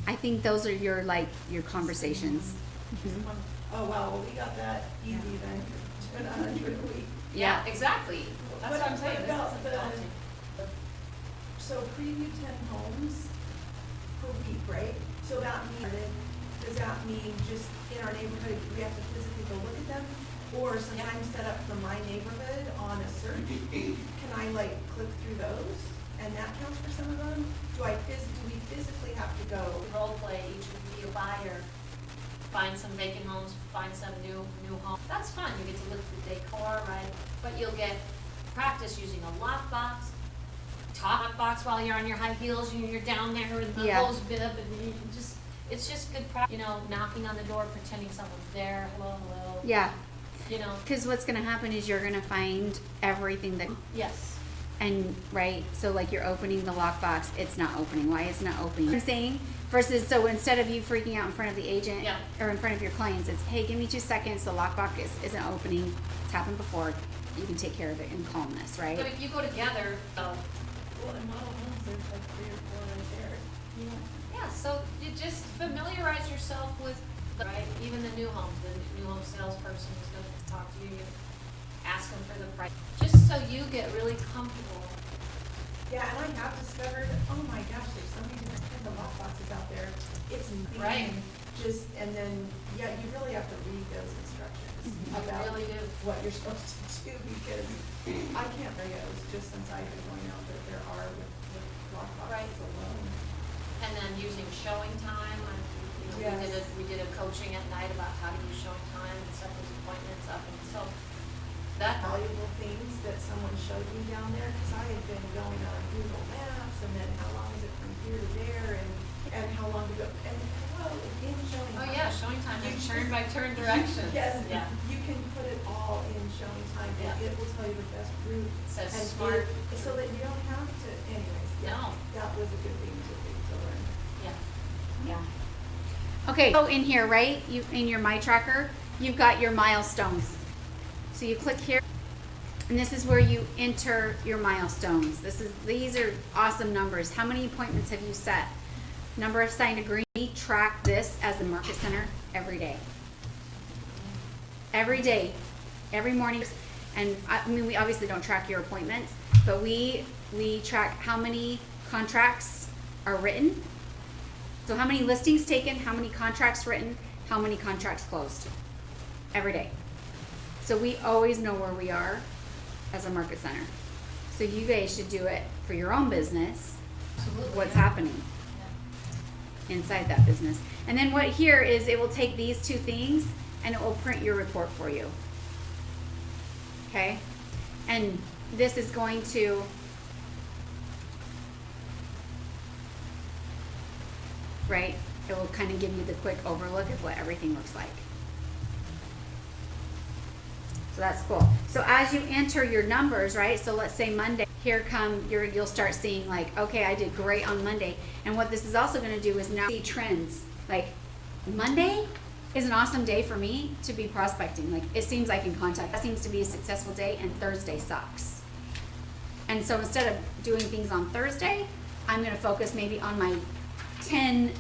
I think those are your, like, your conversations. Mhm. Oh, wow, well, we got that easy then, to 100 a week. Yeah, exactly. That's what I'm saying. What This about isn't daunting. So preview 10 homes per week, right? So that means, does that mean just in our neighborhood, we have to physically go look at them? Or sometimes set up for my neighborhood on a search? Can I like click through those and that counts for some of them? Do we physically have to go? Role play, each would be a buyer, find some vacant homes, find some new homes. That's fun, you get to look at the decor, right? But you'll get practice using a lockbox, talk box while you're on your high heels, you're down there with the Yeah. hose bib, and you can just, it's just good practice. You know, knocking on the door, pretending someone's there, hello, hello. Yeah, You know, because what's gonna happen is you're gonna find everything that, yes. and, right, so like you're opening the lockbox, it's not opening, why is it not opening? You know what I'm saying, versus, so instead of you freaking out in front of the agent, Yeah. or in front of your clients, it's, hey, give me 2 seconds, the lockbox isn't opening, it's happened before, you can take care of it in calmness, But right? if you go together, Well, in model homes, there's like 3 or 4 right there. yeah, so you just familiarize yourself with, right, even the new homes, the new home salesperson who's gonna talk to you, you ask them for the price, just so you get really comfortable. Yeah, and I have discovered, oh my gosh, there's so many different kinds of lockboxes out there. It's Right. just, and then, yeah, you really have to read those instructions You about really do. what you're supposed to do, because I can't tell you, it was just since I've been going out that there are with Right. lockboxes alone. And then using showing time, Yes. we did a coaching at night about how to use showing time and set those appointments up, and so that, Valuable things that someone showed me down there, because I had been going on Google Maps, and then how long is it from here to there, and how long to go, and well, in showing. oh time, yeah, showing time you is can- turn-by-turn directions. Yes, Yeah. you can put it all in showing time, and Yeah. it will tell you the best route. It says and smart. so that you don't have to, anyways, yeah, No. that was a good thing to learn. Yeah. Yeah. Okay, so in here, right, you, in your My Tracker, you've got your milestones. So you click here, and this is where you enter your milestones. These are awesome numbers. How many appointments have you set? Number of signed agreements. We track this as the market center every day. Every day, every morning, and I mean, we obviously don't track your appointments, but we track how many contracts are written. So how many listings taken, how many contracts written, how many contracts closed, every day. So we always know where we are as a market center. So you guys should do it for your own business, Absolutely, what's yeah. happening inside that business. And then what here is it will take these two things and it will print your report for you. Okay? And this is going to right? It will kind of give you the quick overlook of what everything looks like. So that's cool. So as you enter your numbers, right? So let's say Monday, here come you'll start seeing like, okay, I did great on Monday. And what this is also going to do is now see trends. Like Monday is an awesome day for me to be prospecting. Like it seems like in contact, that seems to be a successful day, and Thursday sucks. And so instead of doing things on Thursday, I'm going to focus maybe on my 10,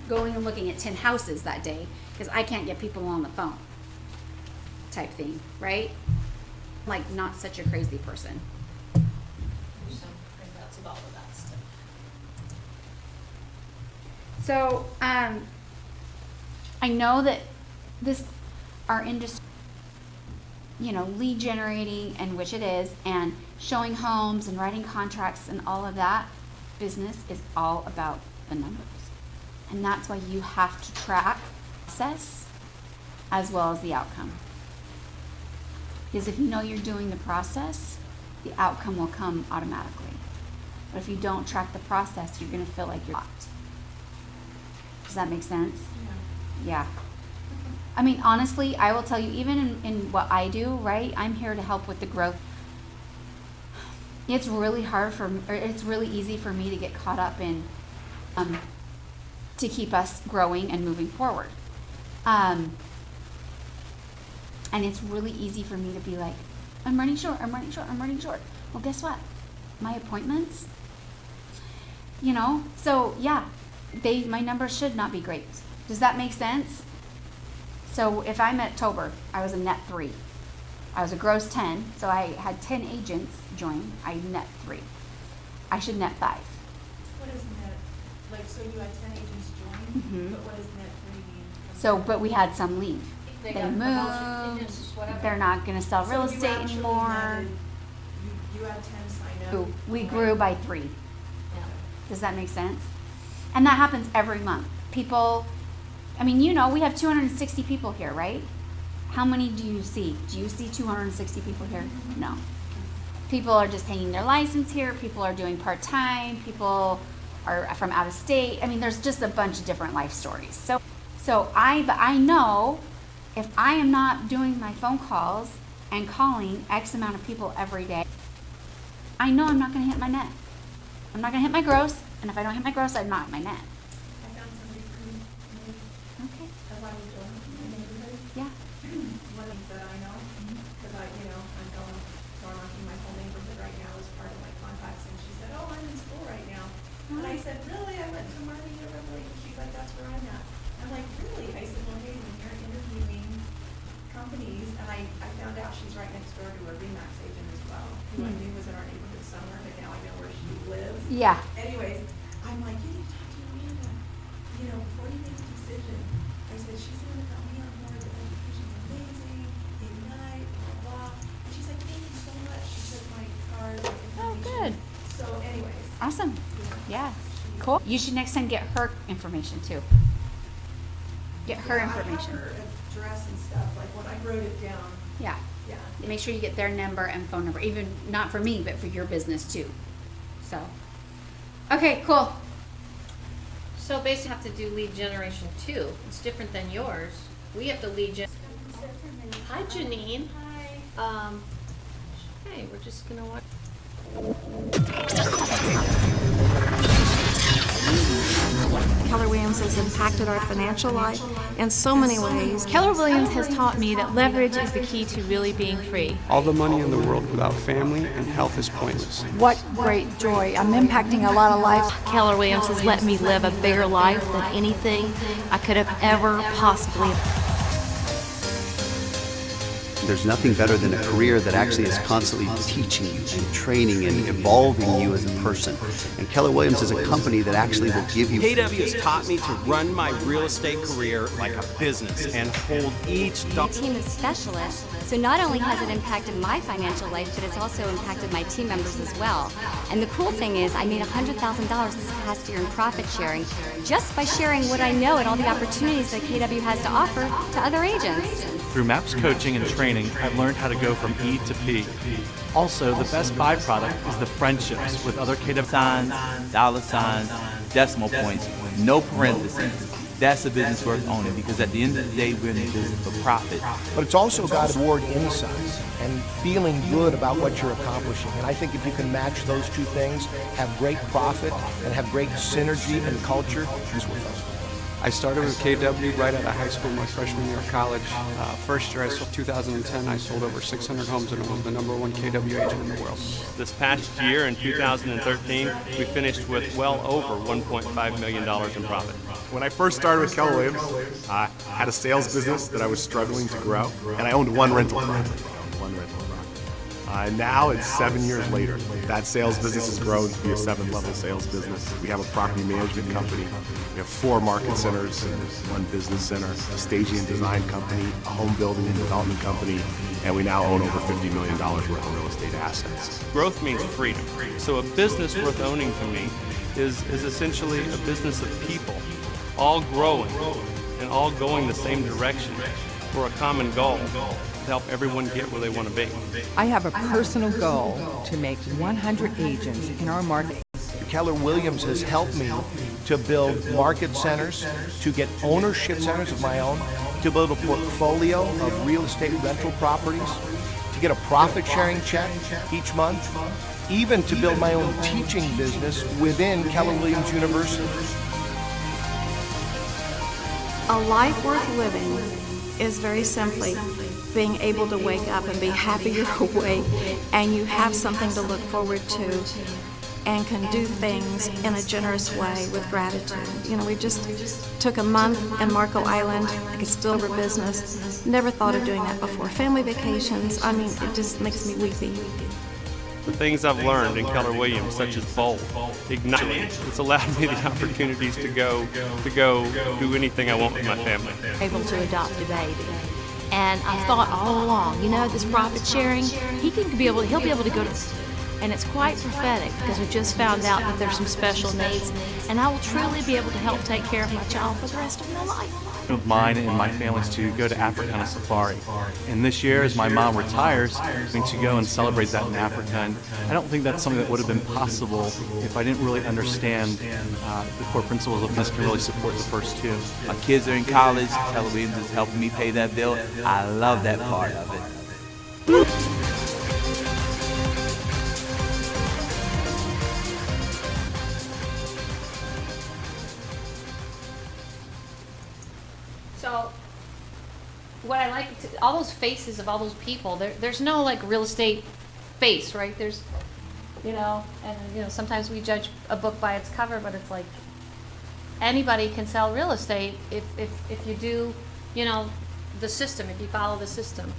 going and looking at 10 houses that day because I can't get people on the phone type thing, right? Like not such a crazy person. Do some printouts of all of that stuff. So, I know that this, our industry, you know, lead generating, and which it is, and showing homes and writing contracts and all of that business is all about the numbers. And that's why you have to track process as well as the outcome. Because if you know you're doing the process, the outcome will come automatically. But if you don't track the process, you're going to feel like you're locked. Does that make sense? Yeah. I mean, honestly, I will tell you, even in what I do, right? I'm here to help with the growth. It's really hard it's really easy for me to get caught up in, to keep us growing and moving forward. And it's really easy for me to be like, I'm running short. Well, guess what? My appointments, you know, so yeah, my numbers should not be great. Does that make sense? So if I'm at October, I was a net 3. I was a gross 10, so I had 10 agents join. I net 3. I should net 5. What is net, like, so you had 10 agents join, Mhm. but what does net 3 mean? So, but we had some leave. They got promotion, moved. just whatever. They're not going to sell So real you estate actually anymore. netted- You had 10 sign up. We grew by 3. Yeah. Does that make sense? And that happens every month. People, I mean, you know, we have 260 people here, right? How many do you see? Do you see 260 people here? No. People are just hanging their license here. People are doing part-time. People are from out of state. I mean, there's just a bunch of different life stories. But I know if I am not doing my phone calls and calling X amount of people every day, I know I'm not going to hit my net. I'm not going to hit my gross, and if I don't hit my gross, I'm not at my net. I found somebody for me, Okay. as I was going in my neighborhood, Yeah. one that I know, because I'm going knocking my whole neighborhood right now as part of my contacts, and she said, oh, I'm in school right now. And I said, really? I went to Marty Revelation. She's like, that's where I'm at. I'm like, really? I said, well, hey, when you're interviewing companies, and I found out she's right next door to a Remax agent as well, who I knew was in our neighborhood somewhere, but now I know where she lives. Yeah. Anyways, I'm like, you need to talk to Amanda, before you make a decision. I said, she's gonna help me on board, the education's amazing, Ignite, blah, blah. And she's like, thank you so much. She took my card, my Oh, information. good. So anyways. Awesome. Yeah. Cool. You should next time get her information too. Get her information. I have her address and stuff, like when I wrote it down, Yeah. yeah. Make sure you get their number and phone number, even not for me, but for your business too. So, okay, cool. So basically, have to do lead generation too. It's different than yours. We have to lead gen. Hi, Janine. Hi. Hey, we're just gonna watch. Keller Williams has impacted our financial life in so many ways. Keller Williams has taught me that leverage is the key to really being free. All the money in the world without family and health is pointless. What great joy. I'm impacting a lot of lives. Keller Williams has let me live a bigger life than anything I could have ever possibly. There's nothing better than a career that actually is constantly teaching you and training and evolving you as a person. And Keller Williams is a company that actually will give you... KW has taught me to run my real estate career like a business and hold each dollar. Team of specialists, so not only has it impacted my financial life, but it's also impacted my team members as well. And the cool thing is I made $100,000 this past year in profit sharing just by sharing what I know and all the opportunities that KW has to offer to other agents. Through MAPS coaching and training, I've learned how to go from E to P. Also, the best byproduct is the friendships with other KW signs, dollar signs, decimal points, no parentheses. That's a business worth owning, because at the end of the day, we're in the business for profit. But it's also got to reward insights and feeling good about what you're accomplishing. And I think if you can match those two things, have great profit and have great synergy and culture, it's worth us. I started with KW right out of high school, my freshman year of college. First year, 2010, I sold over 600 homes and was the #1 KW agent in the world. This past year, in 2013, we finished with well over $1.5 million in profit. When I first started with Keller Williams, I had a sales business that I was struggling to grow, and I owned one rental property. Now it's 7 years later. That sales business has grown to be a 7-level sales business. We have a property management company. We have 4 market centers and 1 business center, a staging and design company, a home building and development company, and we now own over $50 million worth of real estate assets. Growth means freedom. So a business worth owning to me is essentially a business of people, all growing and all going the same direction for a common goal. Help everyone get where they want to be. I have a personal goal to make 100 agents in our market. Keller Williams has helped me to build market centers, to get ownership centers of my own, to build a portfolio of real estate rental properties, to get a profit sharing check each month, even to build my own teaching business within Keller Williams University. A life worth living is very simply being able to wake up and be happy you're awake and you have something to look forward to and can do things in a generous way with gratitude. You know, we just took a month in Marco Island, like it's still our business. Never thought of doing that before. Family vacations, I mean, it just makes me weepy. The things I've learned in Keller Williams, such as Bold, Ignite, it's allowed me the opportunities to go do anything I want with my family. Able to adopt a baby. And I thought all along, you know, this profit sharing, he'll be able to go to, and it's quite prophetic because we just found out that there's some special needs, and I will truly be able to help take care of my child for the rest of my life. Of mine and my family's to go to Africa on a safari. And this year, as my mom retires, I'm going to go and celebrate that in Africa. And I don't think that's something that would have been possible if I didn't really understand the core principles of this can really support the first two. My kids are in college. Keller Williams is helping me pay that bill. I love that part of it. So, what I like, all those faces of all those people, there's no like real estate face, right? There's, you know, and you know, sometimes we judge a book by its cover, but it's like anybody can sell real estate if you do, you know, the system, if you follow the system.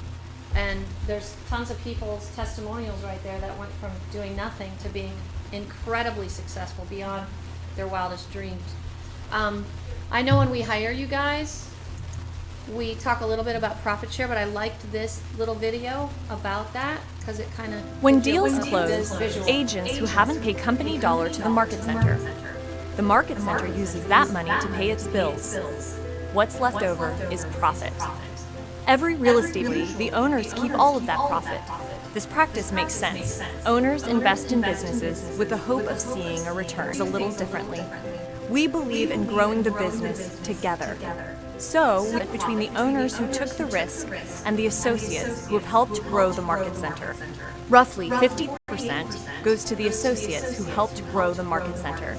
And there's tons of people's testimonials right there that went from doing nothing to being incredibly successful beyond their wildest dreams. I know when we hire you guys, we talk a little bit about profit share, but I liked this little video about that because it kind of... When deals close, agents who haven't paid company dollar to the market center. The market center uses that money to pay its bills. What's left over is profit. Every real estate deal, the owners keep all of that profit. This practice makes sense. Owners invest in businesses with the hope of seeing a return a little differently. We believe in growing the business together. So, between the owners who took the risk and the associates who have helped grow the market center. Roughly 50% goes to the associates who helped grow the market center.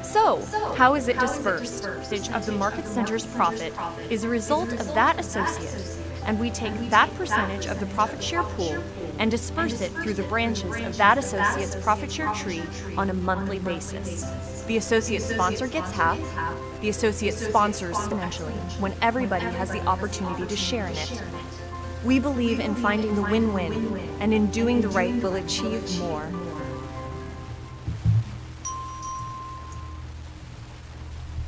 So, how is it dispersed? Percentage of the market center's profit is a result of that associate, and we take that percentage of the profit share pool and disperse it through the branches of that associate's profit share tree on a monthly basis. The associate sponsor gets half. The associate sponsors exponentially when everybody has the opportunity to share in it. We believe in finding the win-win, and in doing the right, we'll achieve more.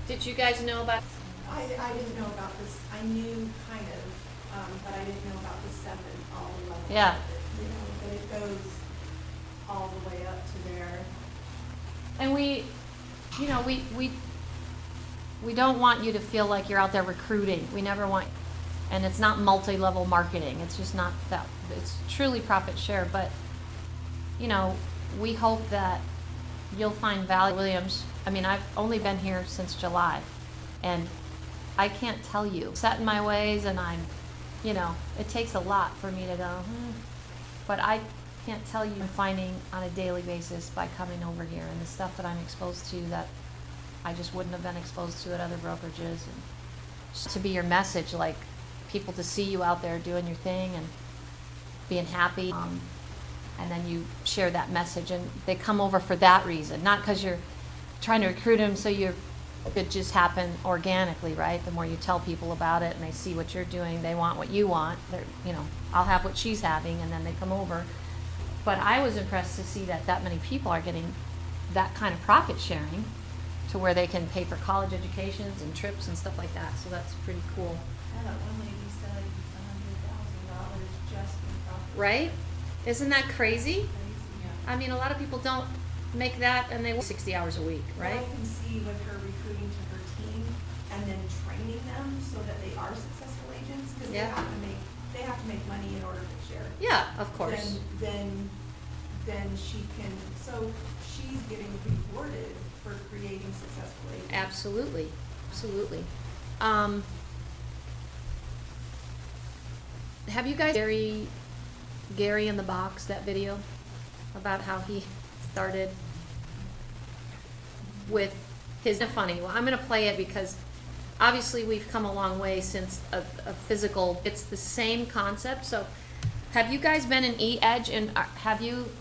Did you guys know about? I didn't know about this. I knew kind of, but I didn't know about the 7 all the levels. Yeah. You know, but it goes all the way up to there. And we don't want you to feel like you're out there recruiting. We never want, and it's not multi-level marketing. It's just not that. It's truly profit share. But we hope that you'll find value. Williams, I mean, I've only been here since July, and I can't tell you. Set in my ways, and I'm, it takes a lot for me to go, but I can't tell you I'm finding on a daily basis by coming over here, and the stuff that I'm exposed to that I just wouldn't have been exposed to at other brokerages. And just to be your message, like people to see you out there doing your thing and being happy. And then you share that message, and they come over for that reason, not because you're trying to recruit them. So it just happened organically, right? The more you tell people about it and they see what you're doing, they want what you want. I'll have what she's having, and then they come over. But I was impressed to see that many people are getting that kind of profit sharing to where they can pay for college educations and trips and stuff like that. So that's pretty cool. And that one lady said $100,000 just in profit. Right? Isn't that crazy? I mean, a lot of people don't make that, and they work 60 hours a week, right? Well, I can see with her recruiting to her team and then training them so that they are successful agents, because Yeah. they have to make money in order to share. Yeah, of course. Then she can, so she's getting rewarded for creating successful agents. Absolutely, absolutely. Have you guys Gary in the Box, that video about how he started with his funny? Well, I'm gonna play it because obviously we've come a long way since a physical. It's the same concept. So, have you guys been in eEdge, and have you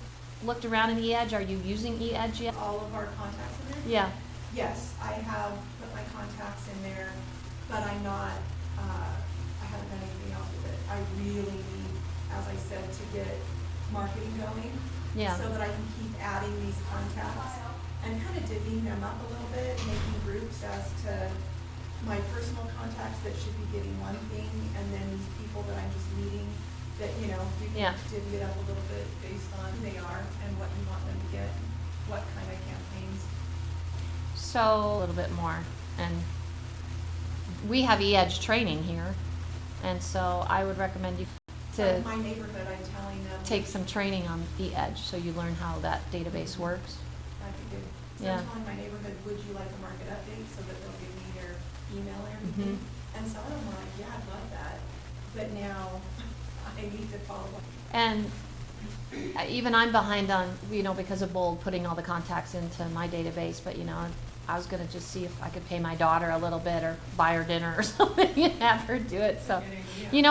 looked around in eEdge? Are you using eEdge yet? All of our contacts in there? Yeah. Yes, I have put my contacts in there, but I'm not, I haven't done anything else with it. I really need, as I said, to get marketing going. Yeah. So that I can keep adding these contacts and kind of divvying them up a little bit, making groups as to my personal contacts that should be getting one thing, and then these people that I'm just meeting that, you can divvy it up a little bit based on who they are and what you want them to get, what kind of campaigns. So a little bit more, and we have eEdge training here, and so I would recommend you to Like my neighborhood, I'm telling them. take some training on eEdge so you learn how that database works. That'd be good. So Yeah. I'm telling my neighborhood, would you like a market update, so that they'll give me their email and everything? And some of them were like, yeah, I'd love that, but now I need to follow up. And even I'm behind on, because of Bold, putting all the contacts into my database, but I was gonna just see if I could pay my daughter a little bit or buy her dinner or something and have her do it. So,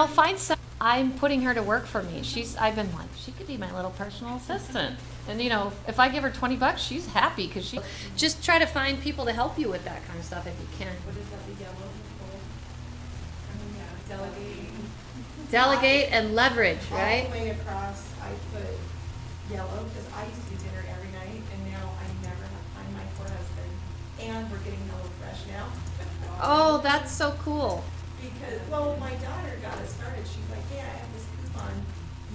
find some. I'm putting her to work for me. I've been like, she could be my little personal assistant. And if I give her $20, she's happy because she just try to find people to help you with that kind of stuff if you can. What is that, the yellow? Yeah, delegating. Delegate and leverage, right? All the way across, I put yellow, because I used to do dinner every night, and now I never have time, my poor husband. And we're getting HelloFresh now. Oh, that's so cool. Because, my daughter got it started. She's like, yeah, I have this coupon.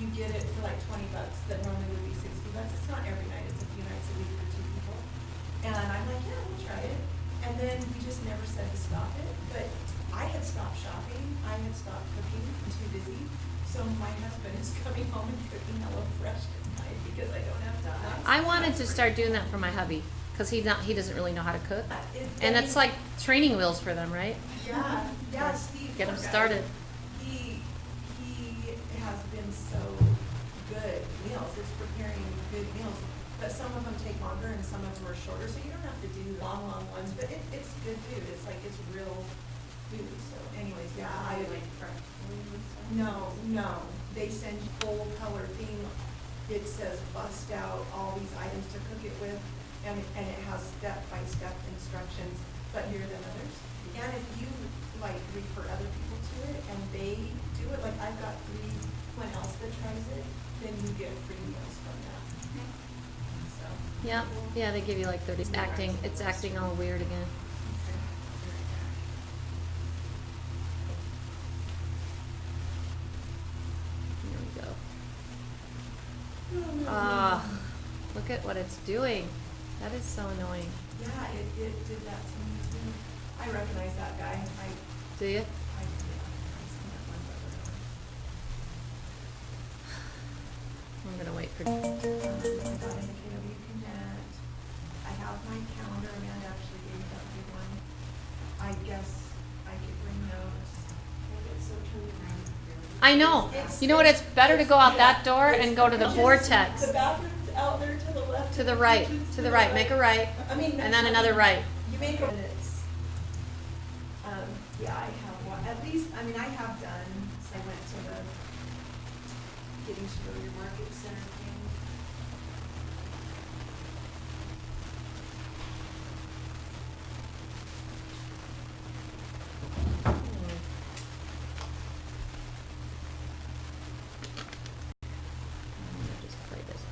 You get it for like $20 that normally would be $60. It's not every night, it's a few nights a week for 2 people. And I'm like, yeah, we'll try it. And then we just never said to stop it. But I had stopped shopping. I had stopped cooking. I'm too busy. So my husband is coming home and cooking HelloFresh at night because I don't have time. I wanted to start doing that for my hubby because he doesn't really know how to cook. And it's like training wheels for them, right? Yeah, Steve. Get them started. He has been so good meals. It's preparing good meals, but some of them take longer and some of them are shorter. So you don't have to do long ones, but it's good food. It's like it's real food. So, anyways, yeah, I like fresh. No. They send you full color theme. It says bust out all these items to cook it with, and it has step-by-step instructions, but here than others. And if you refer other people to it and they do it, like I've got 3 anyone else that tries it, then you get free meals from that. So. Yeah, yeah, they give you like 30. It's acting all weird again. Here we go. Ah, look at what it's doing. That is so annoying. Yeah, it did that to me too. I recognize that guy. Do you? I seen that one brother. I'm gonna wait for. I got into KW Connect. I have my calendar. Amanda actually gave me that big one. I guess I could bring those. It's so turned around. I know. You know what? It's better to go out that door and go to the vortex. The bathroom's out there to the left. To the right. To the right. Make a right. And then another right. You make a minutes. Yeah, I have one. At least, I mean, I have done. So I went to the getting to know your market center thing. Just play this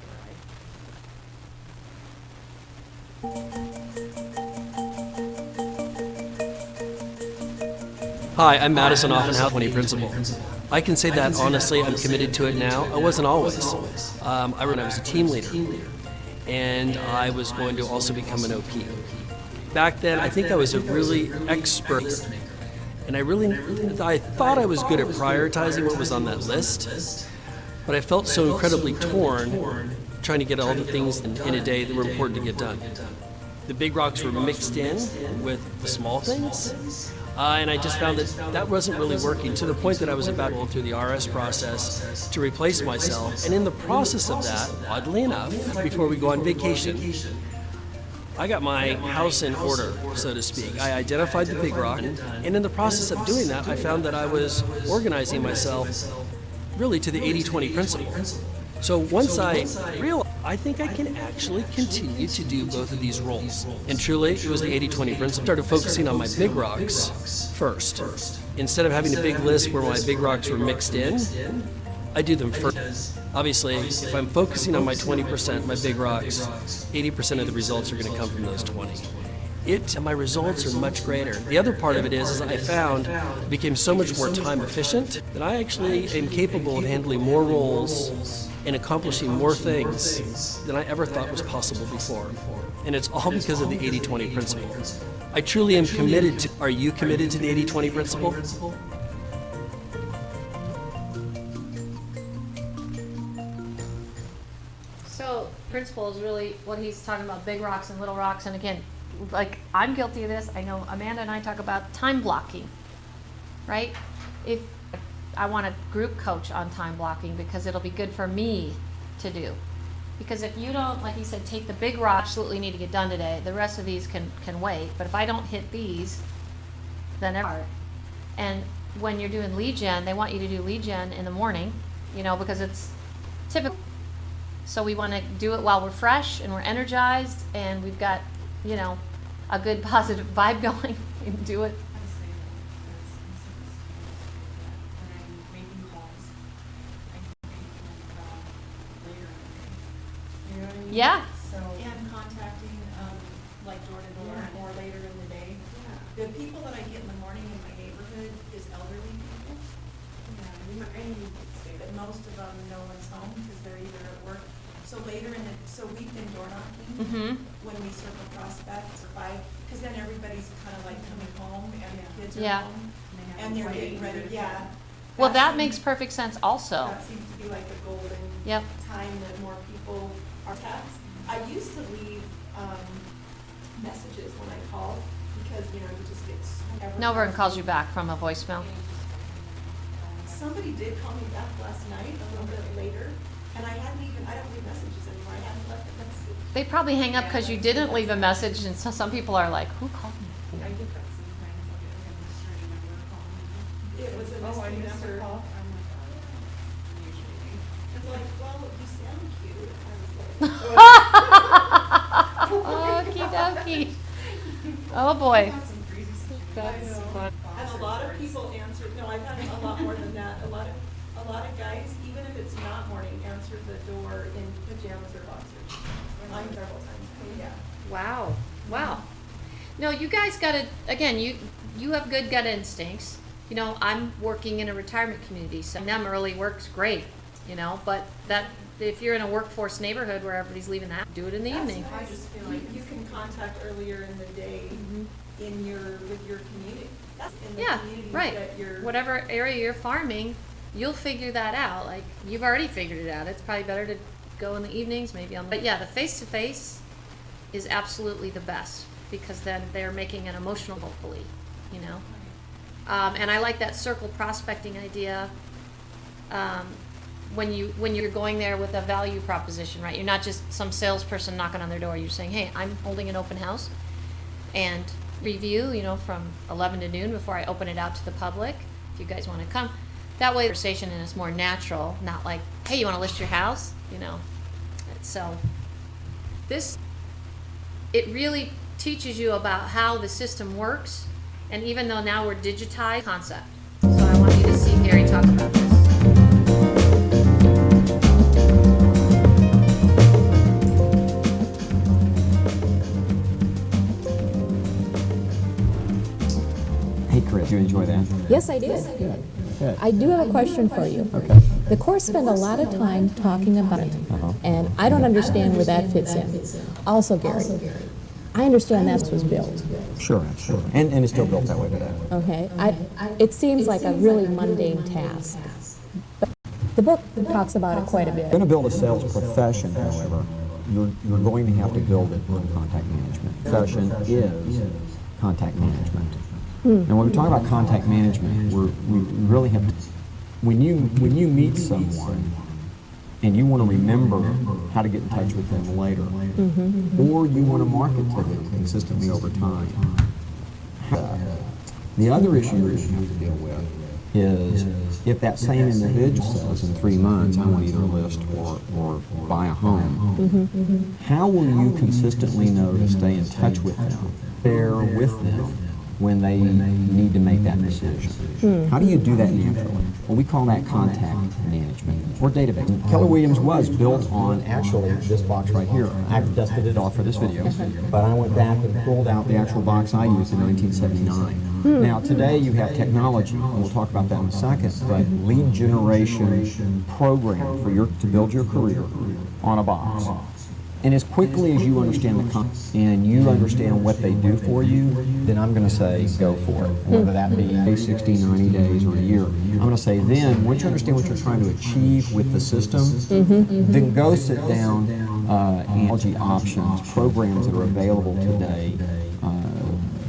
Hi, I'm Madison Offenhouse, 20 principal. I can say that honestly, I'm committed to it now. I wasn't always. I was a team leader, and I was going to also become an OP. Back then, I think I was a really expert, and I thought I was good at prioritizing what was on that list, but I felt so incredibly torn trying to get all the things in a day that were important to get done. The big rocks were mixed in with the small things. And I just found that wasn't really working, to the point that I was about to go through the RS process to replace myself. And in the process of that, oddly enough, before we go on vacation, I got my house in order, so to speak. I identified the big rock, and in the process of doing that, I found that I was organizing myself really to the 80-20 principle. So once I realized, I think I can actually continue to do both of these roles. And truly, it was the 80-20 principle. I started focusing on my big rocks first. Instead of having a big list where my big rocks were mixed in, I do them first. Obviously, if I'm focusing on my 20%, my big rocks, 80% of the results are going to come from those 20. My results are much greater. The other part of it is I found it became so much more time efficient that I actually am capable of handling more roles and accomplishing more things than I ever thought was possible before. And it's all because of the 80-20 principle. I truly am committed to. Are you committed to the 80-20 principle? So, principle is really what he's talking about, big rocks and little rocks. And again, like, I'm guilty of this. I know Amanda and I talk about time blocking, right? If I want a group coach on time blocking because it'll be good for me to do. Because if you don't, like you said, take the big rock, absolutely need to get done today. The rest of these can wait. But if I don't hit these, then ever. And when you're doing lead gen, they want you to do lead gen in the morning, because it's typical. So we want to do it while we're fresh and we're energized and we've got, a good positive vibe going and do it. Yeah. So, and contacting, like door to door or later in the day. The people that I get in the morning in my neighborhood is elderly people. But most of them, no one's home because they're either at work. So so we've been door knocking when we circle prospects or because then everybody's kind of like coming home and the kids are home. And they're getting ready, Well, that makes perfect sense also. That seems to be like the golden time that more people are text. I used to leave messages when I called because, you just get so No one calls you back from a voicemail. Somebody did call me back last night, a little bit later, and I don't leave messages anymore. I hadn't left a message. They probably hang up because you didn't leave a message, and so some people are like, who called me? I get that sometimes. It was a mystery number. I'm like, it's like, well, you sound cute. Okie dokie. Oh boy. That's fun. And a lot of people answered. No, I've had a lot more than that. A lot of guys, even the door in pajamas or boxers. I'm several times, yeah. Wow, wow. No, you guys gotta, again, you have good gut instincts. You know, I'm working in a retirement community, so them early work's great, you know, but that, if you're in a workforce neighborhood where everybody's leaving the house, do it in the evening. I just feel like you can contact earlier in the day in with your community. That's in the Yeah, communities right. that you're. Whatever area you're farming, you'll figure that out. Like, you've already figured it out. It's probably better to go in the evenings, maybe on the, but yeah, the face-to-face is absolutely the best, because then they're making an emotional, hopefully, you know? And I like that circle prospecting idea, when you're going there with a value proposition, right? You're not just some salesperson knocking on their door. You're saying, hey, I'm holding an open house, and review, you know, from 11 to noon before I open it out to the public, if you guys want to come. That way, conversation and it's more natural, not like, hey, you want to list your house, you know? So this, it really teaches you about how the system works, and even though now we're digitized, concept. So I want you to see Gary talk about this. Hey, Chris, you enjoy that? Yes, I did. Good. I do have a question for you. Okay. The course spent a lot of time talking about it, and I don't understand where that fits in. Also, Gary, I understand that was built. Sure, sure. And it's still built that way today. Okay. It seems like a really mundane task. But the book talks about it quite a bit. If you're going to build a sales profession, however, you're going to have to build it on contact management. Profession is contact management. And when we talk about contact management, we really have to, when you meet someone and you want to remember how to get in touch with them later, or you want to market to them consistently over time. The other issue you have to deal with is if that same individual says in 3 months, I want to either list or buy a home, how will you consistently know to stay in touch with them, bear with them, when they need to make that decision? How do you do that naturally? Well, we call that contact management or database. Keller Williams was built on actually this box right here. I dusted it off for this video, but I went back and pulled out the actual box I used in 1979. Now today you have technology, and we'll talk about that in a second, but lead generation program for to build your career on a box. And as quickly as you understand the concept and you understand what they do for you, then I'm going to say go for it. Whether that be 60, 90 days, or a year. I'm going to say then, once you understand what you're trying to achieve with the system, then go sit down and technology options, programs that are available today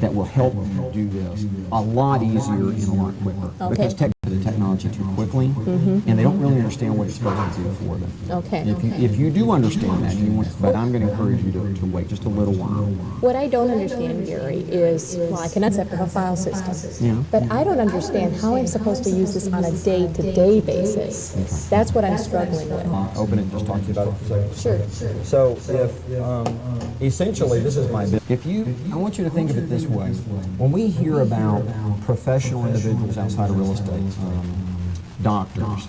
that will help you do this a lot easier and a lot quicker. Because the technology too quickly, and they don't really understand what it's supposed to do for them. Okay. If you do understand that, but I'm going to encourage you to wait just a little while. What I don't understand, Gary, is, well, I can accept a file system, but I don't understand how I'm supposed to use this on a day-to-day basis. That's what I'm struggling with. Open it and just talk to you about it for a second. Sure. So if, essentially, this is my business. I want you to think of it this way. When we hear about professional individuals outside of real estate, doctors,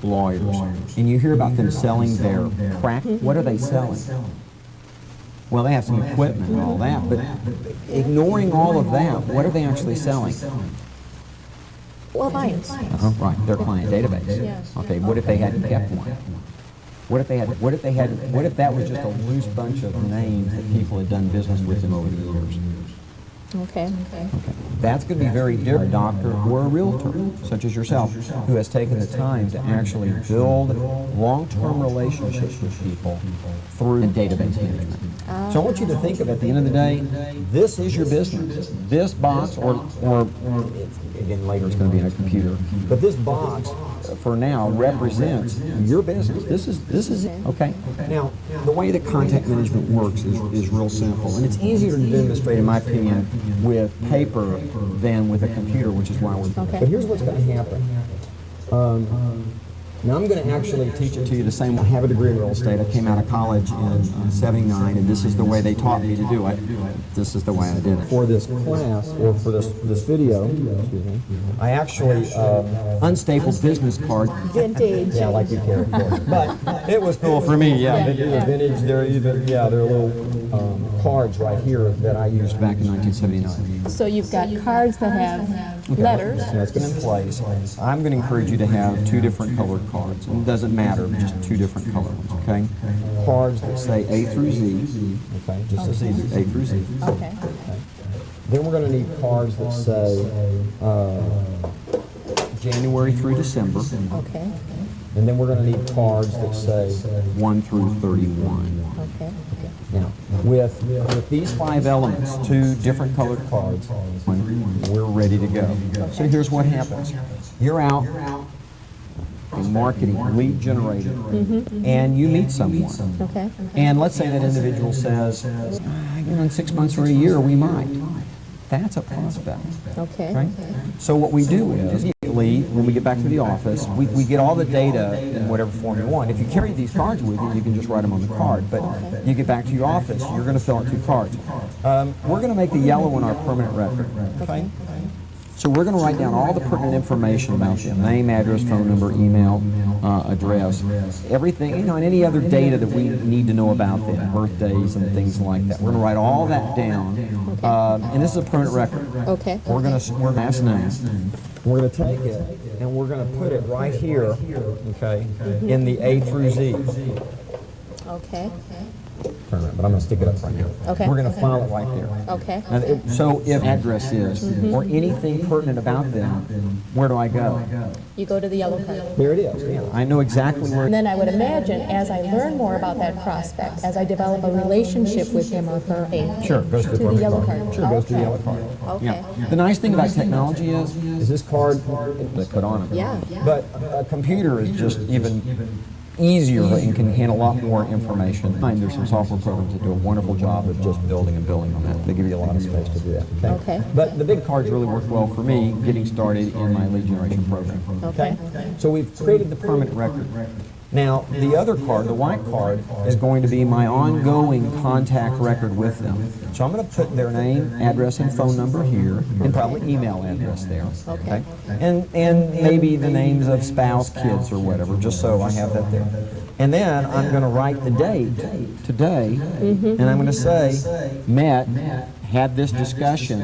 lawyers, and you hear about them selling their practice, what are they selling? Well, they have some equipment and all that, but ignoring all of that, what are they actually selling? Well, clients. Right, their client database. Yes. Okay, what if they hadn't kept one? What if that was just a loose bunch of names that people had done business with them over the years? Okay. That's going to be very different. A doctor or a realtor, such as yourself, who has taken the time to actually build long-term relationships with people through database management. So I want you to think of, at the end of the day, this is your business. This box, or again, later it's going to be in a computer, but this box, for now, represents your business. This is it. Okay. Now, the way that contact management works is real simple, and it's easier to demonstrate, in my opinion, with paper than with a computer, which is why we're. Okay. But here's what's going to happen. Now I'm going to actually teach it to you the same way. I have a degree in real estate. I came out of college in '79, and this is the way they taught me to do it. This is the way I did it. For this class, or for this video, excuse me, I actually unstapled business cards. Vintage. Yeah, like you carry forward. But it was cool for me. Yeah, they're vintage. They're even they're little cards right here that I used back in 1979. So you've got cards that have letters. Yeah, it's going to in place. I'm going to encourage you to have 2 different colored cards. It doesn't matter, just 2 different colored ones, okay? Cards that say A through Z, okay, just as easy, A through Z. Okay. Then we're going to need cards that say January through December. Okay. And then we're going to need cards that say 1 through 31. Okay. Now, with these 5 elements, 2 different colored cards, we're ready to go. So here's what happens. You're out in marketing, lead generator, and you meet someone. Okay. And let's say that individual says, in 6 months or a year, we might. That's a prospect. Okay. Right? So what we do is, immediately, when we get back to the office, we get all the data in whatever form you want. If you carry these cards with you, you can just write them on the card. But you get back to your office, you're going to fill out 2 cards. We're going to make the yellow one our permanent record. Okay? So we're going to write down all the pertinent information about them: name, address, phone number, email, address, everything, and any other data that we need to know about them, birthdays and things like that. We're going to write all that down, and this is a permanent record. Okay. We're going to last name. We're going to take it and we're going to put it right here, okay, in the A through Z. Okay. But I'm going to stick it up right now. Okay. We're going to file it right there. Okay. So if address is, or anything pertinent about them, where do I go? You go to the yellow card. There it is. Yeah. I know exactly where. And then I would imagine, as I learn more about that prospect, as I develop a relationship with him or her, Sure, goes to the yellow card. Sure, goes to the yellow card. Okay. Yeah. The nice thing about technology is this card they put on it. Yeah. But a computer is just even easier and can handle a lot more information. There's some software programs that do a wonderful job of just building and building on that. They give you a lot of space to do that. Okay. But the big cards really worked well for me getting started in my lead generation program. Okay. So we've created the permanent record. Now, the other card, the white card, is going to be my ongoing contact record with them. So I'm going to put their name, address, and phone number here, and probably email address there. Okay. And maybe the names of spouse, kids, or whatever, just so I have that there. And then I'm going to write the date, today, and I'm going to say, met, had this discussion.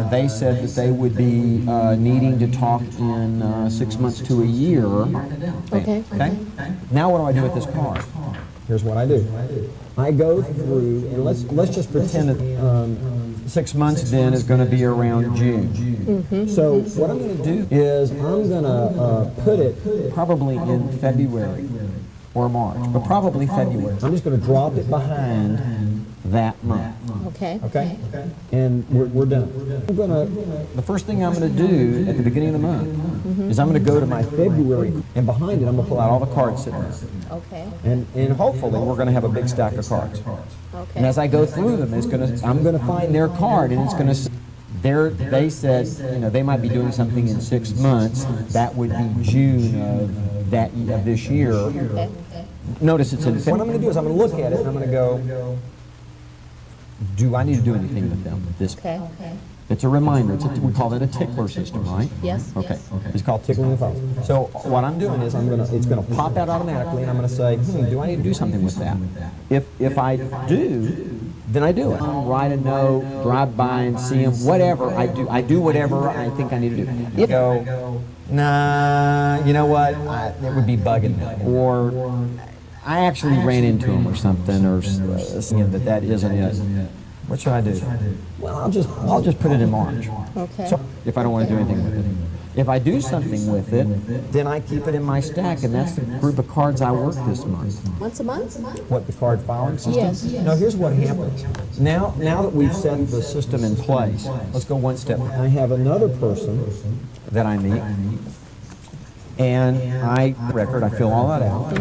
They said that they would be needing to talk in 6 months to a year. Okay. Okay? Now what do I do with this card? Here's what I do. I go through, and let's just pretend that 6 months then is going to be around June. So what I'm going to do is I'm going to put it probably in February or March, but probably February. I'm just going to drop it behind that month. Okay. Okay? And we're done. The first thing I'm going to do at the beginning of the month is I'm going to go to my February, and behind it I'm going to pull out all the cards sitting there. Okay. And hopefully we're going to have a big stack of cards. Okay. And as I go through them, I'm going to find their card, and it's going to. They said, they might be doing something in 6 months. That would be June of this year. Okay. Notice it's in. What I'm going to do is I'm going to look at it and I'm going to go, do I need to do anything with them? Okay. It's a reminder. We call that a tickler system, right? Yes. Okay. It's called tickling the phones. So what I'm doing is it's going to pop out automatically, and I'm going to say, do I need to do something with that? If I do, then I do it. Write a note, drive by and see them, whatever. I do whatever I think I need to do. If go, nah, you know what? It would be bugging me. Or I actually ran into them or something, or saying that isn't it. What should I do? Well, I'll just put it in March. Okay. So if I don't want to do anything with it. If I do something with it, then I keep it in my stack, and that's the group of cards I work this month. Once a month? What, the card filing system? Yes. No, here's what happens. Now that we've set the system in place, let's go one step. I have another person that I meet, and I fill all that out.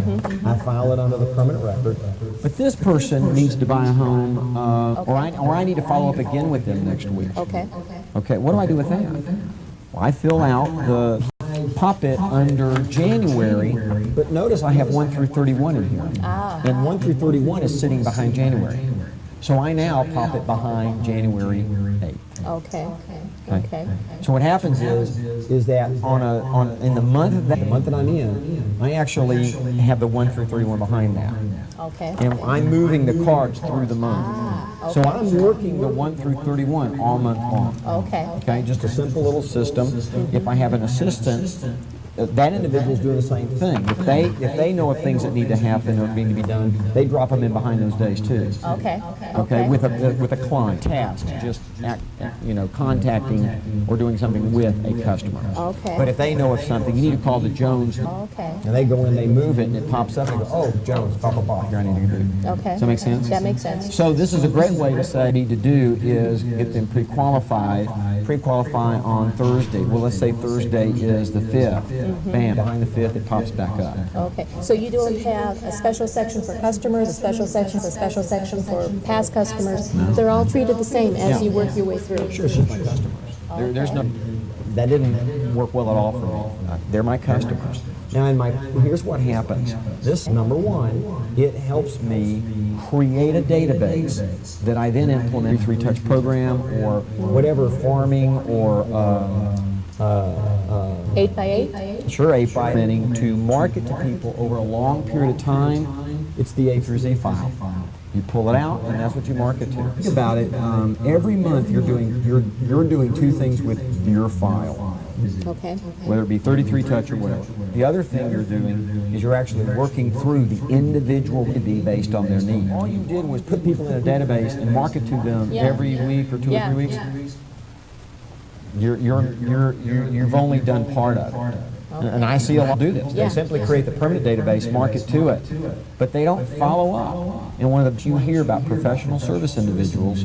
I file it under the permanent record. But this person needs to buy a home, or I need to follow up again with them next week. Okay. Okay, what do I do with that? Well, I fill out the pop it under January, but notice I have 1 through 31 in here. And 1 through 31 is sitting behind January. So I now pop it behind January 8th. Okay. So what happens is that in the month that I'm in, I actually have the 1 through 31 behind that. Okay. And I'm moving the cards through the month. So I'm working the 1 through 31 all month long. Okay, just a simple little system. If I have an assistant, that individual's doing the same thing. If they know of things that need to happen or need to be done, they drop them in behind those days too. Okay, with a client task, just contacting or doing something with a customer. But if they know of something, you need to call the Jones. And they go in, they move it, and it pops up and go, oh, Jones, blah, blah, blah, here I need to do. Does that make sense? That makes sense. So this is a great way to say need to do is get them pre-qualify on Thursday. Well, let's say Thursday is the 5th. Bam, behind the 5th, it pops back up. Okay, so you don't have a special section for customers, a special section for past customers. They're all treated the same as you work your way through. Sure, it's just my customers. There's no, that didn't work well at all for me. They're my customers. Now, here's what happens. This, number one, it helps me create a database that I then implement a 3-touch program or whatever, farming or 8x8? Sure, 8x8 to market to people over a long period of time. It's the A through Z file. You pull it out, and that's what you market to. Think about it. Every month, you're doing 2 things with your file. Okay. Whether it be 33 touch or whatever. The other thing you're doing is you're actually working through the individual entity based on their need. All you did was put people in a database and market to them every week or 2 or 3 weeks. You've only done part of it. And I see a lot do this. They simply create the permanent database, market to it, but they don't follow up. And one of the you hear about professional service individuals,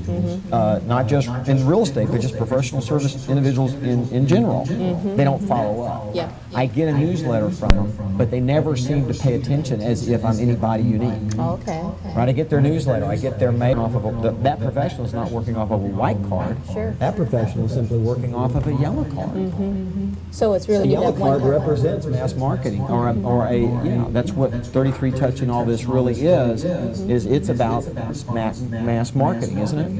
not just in real estate, but just professional service individuals in general. They don't follow up. I get a newsletter from them, but they never seem to pay attention as if I'm anybody unique. Right? I get their newsletter. I get their mail off of that professional is not working off of a white card. That professional is simply working off of a yellow card. So it's really a yellow card represents mass marketing, or that's what 33 touch and all this really is it's about mass marketing, isn't it?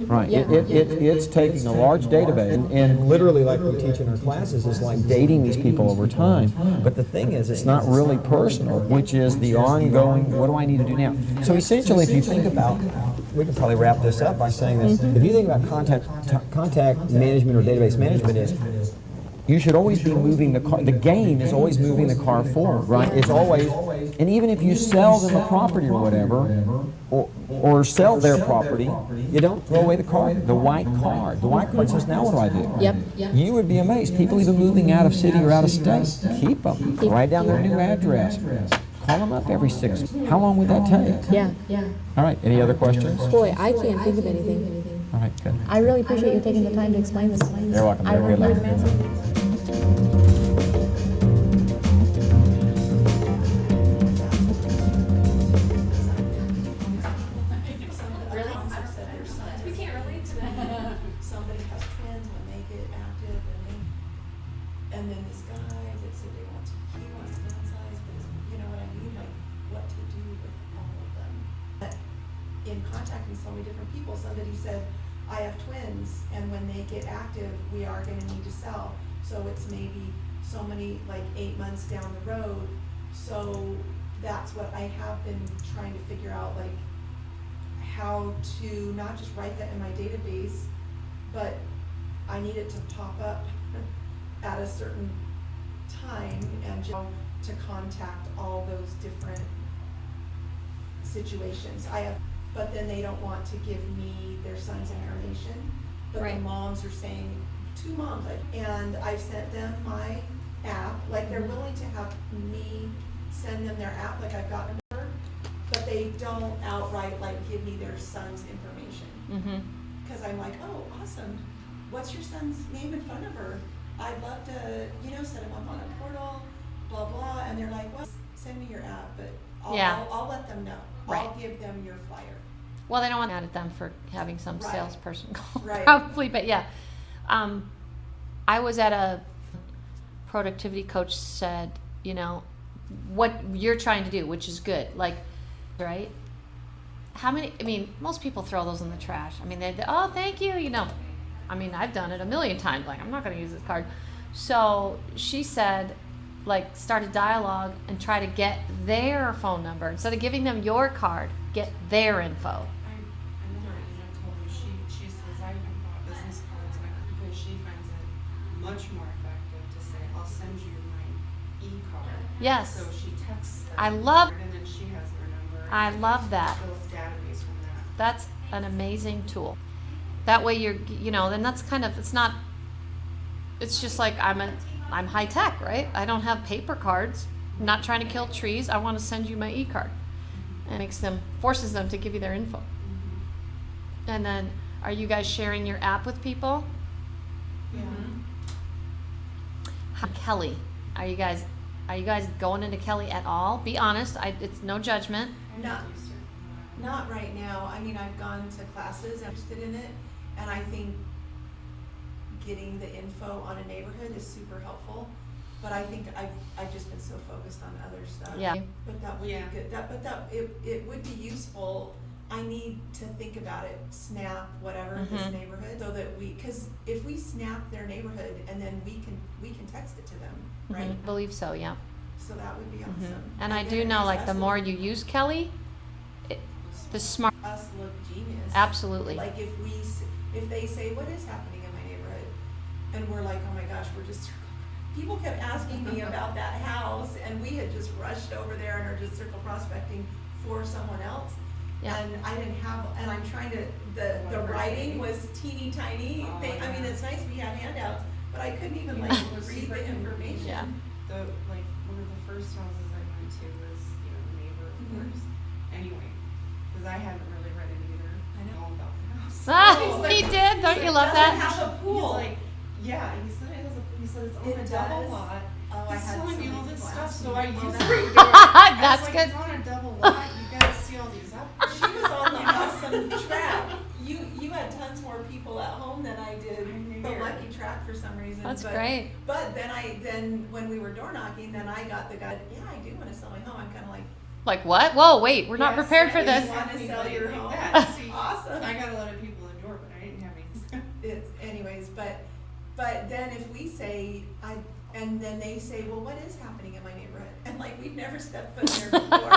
Right. It's taking a large database and literally, like we teach in our classes, is like dating these people over time. But the thing is, it's not really personal, which is the ongoing, what do I need to do now? So essentially, if you think about, we can probably wrap this up by saying this, if you think about contact management or database management is, you should always be moving the car. The game is always moving the car forward, right? It's always, and even if you sell them a property or whatever, or sell their property, you don't throw away the card, the white card. The white card says, now what do I do? You would be amazed. People even moving out of city or out of state, keep them. Write down their new address. Call them up every 6 months. How long would that take? All right, any other questions? Boy, I can't think of anything. All right, good. I really appreciate you taking the time to explain this. You're welcome. I Good luck. We can't relate to that. Somebody has twins when they get active, and then this guy that said he wants to downsize, but you know what I mean, like what to do with all of them. But in contacting so many different people, somebody said, I have twins, and when they get active, we are going to need to sell. So it's maybe so many, like 8 months down the road. So that's what I have been trying to figure out, like how to not just write that in my database, but I need it to pop up at a certain time and just to contact all those different situations. But then they don't want to give me their son's information. But the moms are saying, 2 moms, and I've sent them my app, like they're willing to have me send them their app, like I've got a number, but they don't outright like give me their son's information. Because I'm like, oh, awesome. What's your son's name and phone number? I'd love to, set him up on a portal, blah, blah. And they're like, well, send me your app, but I'll let them know. I'll give them your flyer. Well, they don't want to mad at them for having some salesperson call, Right. probably, but yeah. I was at a productivity coach said, you know, what you're trying to do, which is good. Like, right? How many, I mean, most people throw those in the trash. I mean, they, oh, thank you, you know. I mean, I've done it a million times. Like, I'm not going to use this card. So she said, like, start a dialogue and try to get their phone number. Instead of giving them your card, get their info. Another agent told me she says I even bought business cards because she finds it much more effective to say I'll send you my e-card. Yes. So she texts them. I love. And then she has their number. I love that. Builds database from that. That's an amazing tool. That way you're, you know, then that's kind of, it's not, it's just like I'm high tech, right? I don't have paper cards. I'm not trying to kill trees. I want to send you my e-card. And makes them, forces them to give you their info. And then, are you guys sharing your app with people? Yeah. Kelly, are you guys going into Kelly at all? Be honest. It's no judgment. Not right now. I mean, I've gone to classes, I'm interested in it, and I think getting the info on a neighborhood is super helpful. But I think I've just been so focused on other stuff. Yeah. But that would be good. It would be useful. I need to think about it. Snap whatever this neighborhood, so that because if we snap their neighborhood and then we can text it to them, right? I believe so. Yeah. So that would be awesome. And I then do it know, makes like, us the look- more you use Kelly, the smart. us look genius. Absolutely. Like if they say, what is happening in my neighborhood? And we're like, oh my gosh, we're just, people kept asking me about that house and we had just rushed over there and are just circle prospecting for someone else. Yeah. And I didn't have, and I'm trying to, the writing was teeny tiny. I mean, it's nice we have handouts, but I couldn't even like read the information. Yeah. Like one of the first houses I went to was, you know, the neighbor, of course. Anyway, because I hadn't really read it either. I know all about the house. Ah, he did. Don't you love that? Does it have a pool? He's like, yeah, he said it has a, he said it's on It a double does? lot. Oh, I He's had telling me all somebody this who stuff, asked so me I about used that. it. I was That's like, good. It's on a double lot. You gotta see all these up. She was on the awesome track. You had tons more people at home than I did the lucky track for some reason. That's but, great. But then when we were door knocking, then I got the guy. Yeah, I do want to sell my home. I'm kind of like. Like what? Whoa, wait, we're not yes, prepared for you this. want to sell your home? That. See, Awesome. I got a lot of people in the door, but I didn't have any. Anyways, but then if we say and then they say, well, what is happening in my neighborhood? And like we've never stepped foot there before.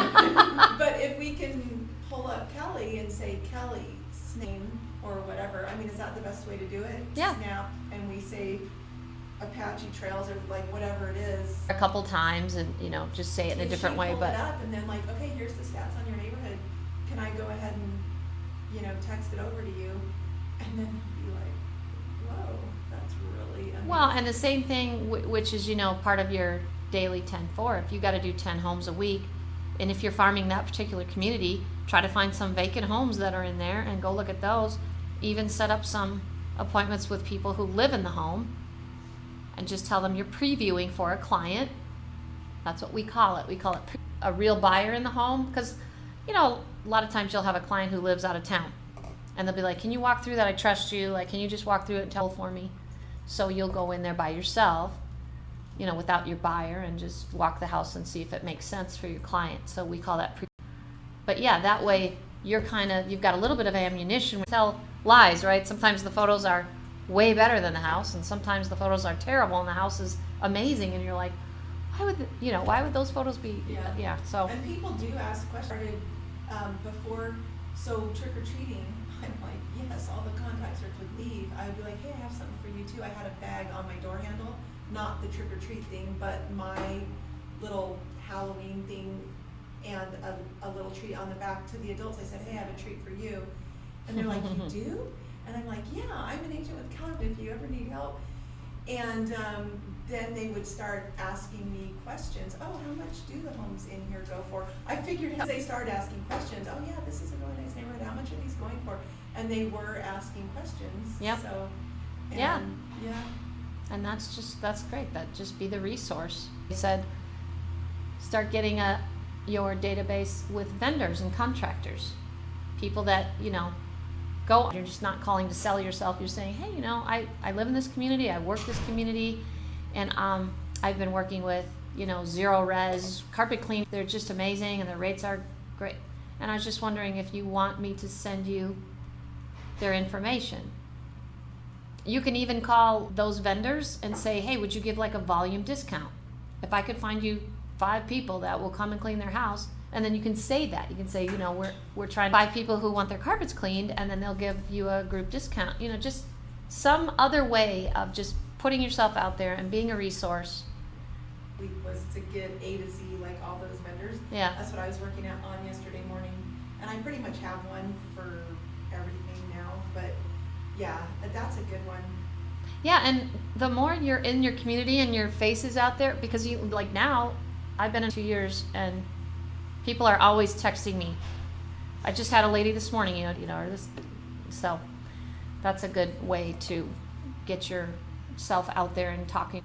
But if we can pull up Kelly and say Kelly's name or whatever, I mean, is that the best way to do it? Yeah. Snap and we say Apache Trails or like whatever it is. A couple times, and you know, just say it in a If different she way. pulled But it up and then like, okay, here's the stats on your neighborhood. Can I go ahead and, you know, text it over to you? And then be like, whoa, that's really amazing. well, and the same thing, which is, you know, part of your daily 10-4. If you got to do 10 homes a week, and if you're farming that particular community, try to find some vacant homes that are in there and go look at those. Even set up some appointments with people who live in the home and just tell them you're previewing for a client. That's what we call it. We call it a real buyer in the home, because, you know, a lot of times you'll have a client who lives out of town and they'll be like, can you walk through that? I trust you. Like, can you just walk through it and tell for me? So you'll go in there by yourself, you know, without your buyer, and just walk the house and see if it makes sense for your client. So we call that but yeah, that way you've got a little bit of ammunition to tell lies, right? Sometimes the photos are way better than the house, and sometimes the photos are terrible and the house is amazing, and you're like, why would those photos be? Yeah. So. And people do ask questions. Before, so trick or treating, I'm like, yes, all the contacts are to leave. I would be like, hey, I have something for you too. I had a bag on my door handle, not the trick or treat thing, but my little Halloween thing and a little treat on the back to the adults. I said, hey, I have a treat for you. And they're like, you do? And I'm like, yeah, I'm an agent with Calibre if you ever need help. And then they would start asking me questions. Oh, how much do the homes in here go for? I figured out they started asking questions. Oh yeah, this is a really nice neighborhood. How much are these going for? And they were asking questions. Yep. So, Yeah. And that's great. That just be the resource. He said, start getting your database with vendors and contractors, people that, you know, you're just not calling to sell yourself. You're saying, hey, you know, I live in this community, I work this community, and I've been working with, zero res, carpet clean. They're just amazing and the rates are great. And I was just wondering if you want me to send you their information. You can even call those vendors and say, hey, would you give like a volume discount? If I could find you 5 people that will come and clean their house, and then you can say that. You can say, we're trying 5 people who want their carpets cleaned, and then they'll give you a group discount. Just some other way of just putting yourself out there and being a resource. Week was to get A to Z, like all those vendors. Yeah. That's what I was working on yesterday morning. And I pretty much have one for everything now, but yeah, that's a good one. Yeah, and the more you're in your community and your face is out there, because now, I've been in 2 years and people are always texting me. I just had a lady this morning, so that's a good way to get yourself out there and talking.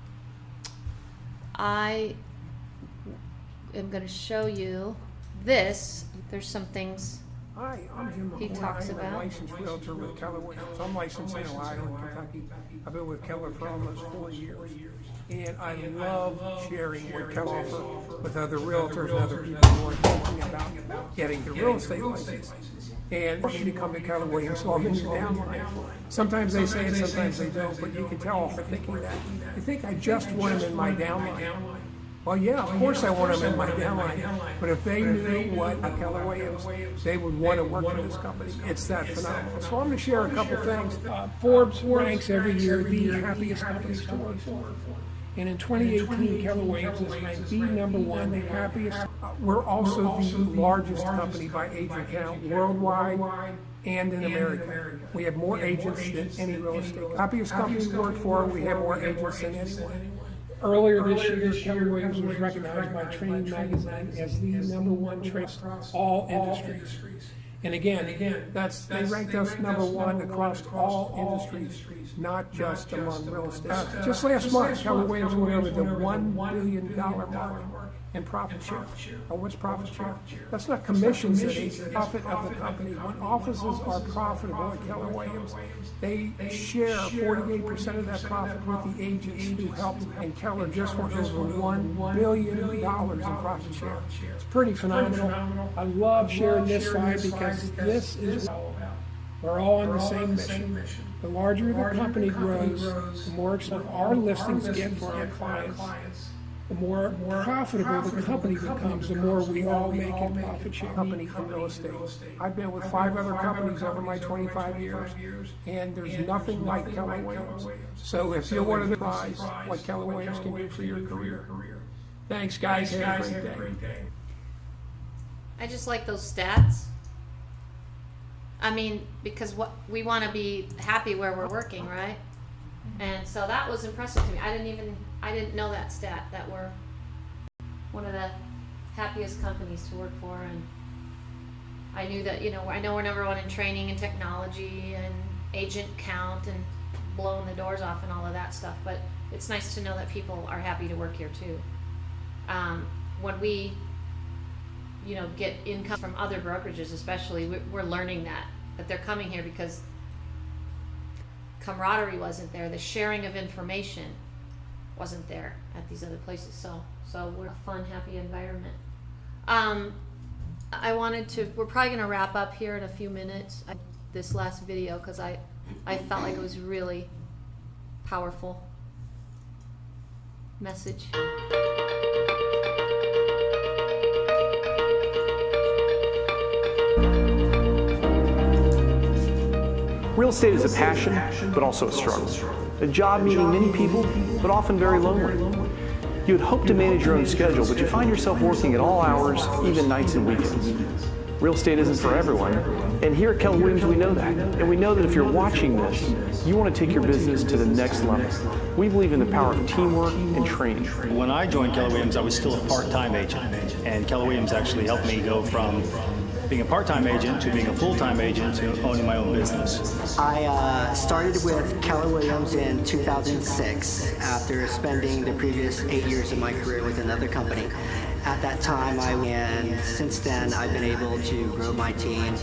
I am going to show you this. There's some things Hi, I'm Jim he McCoy. talks I'm a about. licensed realtor with Keller Williams. I'm licensed in Ohio and Kentucky. I've been with Keller for almost 4 years. And I love sharing what Keller offers with other realtors and other people who are thinking about getting the real estate license. And for me to come to Keller Williams, so I'm in your downline. Sometimes they say it, sometimes they don't, but you can tell they're thinking that. I think I just want them in my downline. Well, yeah, of course I want them in my downline, but if they knew what Keller Williams, they would want to work for this company. It's that phenomenal. So I'm going to share a couple things. Forbes ranks every year the happiest companies to work for. And in 2018, Keller Williams is ranked the #1 happiest. We're also the largest company by agent count worldwide and in America. We have more agents than any real estate. Happiest company to work for, we have more agents than anyone. Earlier this year, Keller Williams was recognized by Training Magazine as the #1 trade across all industries. And again, they ranked us #1 across all industries, not just among real estate. Just last month, Keller Williams went over the $1 billion mark in profit share. What's profit share? That's not commissions, it's profit of the company. When offices are profitable at Keller Williams, they share 48% of that profit with the agents who helped, and Keller just went over $1 billion in profit share. It's pretty phenomenal. I love sharing this slide because this is all about. We're all on the same mission. The larger the company grows, the more expensive our listings get for our clients. The more profitable the company becomes, the more we all make in profit share. Company in real estate. I've been with 5 other companies over my 25 years, and there's nothing like Keller Williams. So if you're one of the guys, what Keller Williams can do for your career. Thanks, guys. Have a great day. I just like those stats. I mean, because we want to be happy where we're working, right? And so that was impressive to me. I didn't know that stat, that we're one of the happiest companies to work for. And I knew that, I know we're #1 in training and technology and agent count and blowing the doors off and all of that stuff. But it's nice to know that people are happy to work here too. When we, get income from other brokerages especially, we're learning that they're coming here because camaraderie wasn't there, the sharing of information wasn't there at these other places. So we're a fun, happy environment. We're probably gonna wrap up here in a few minutes, this last video, because I felt like it was really powerful message. Real estate is a passion, but also a struggle. A job meeting many people, but often very lonely. You would hope to manage your own schedule, but you find yourself working at all hours, even nights and weekends. Real estate isn't for everyone, and here at Keller Williams we know that. And we know that if you're watching this, you want to take your business to the next level. We believe in the power of teamwork and training. When I joined Keller Williams, I was still a part-time agent, and Keller Williams actually helped me go from being a part-time agent to being a full-time agent to owning my own business. I started with Keller Williams in 2006 after spending the previous 8 years of my career with another company. At that time, and since then, I've been able to grow my team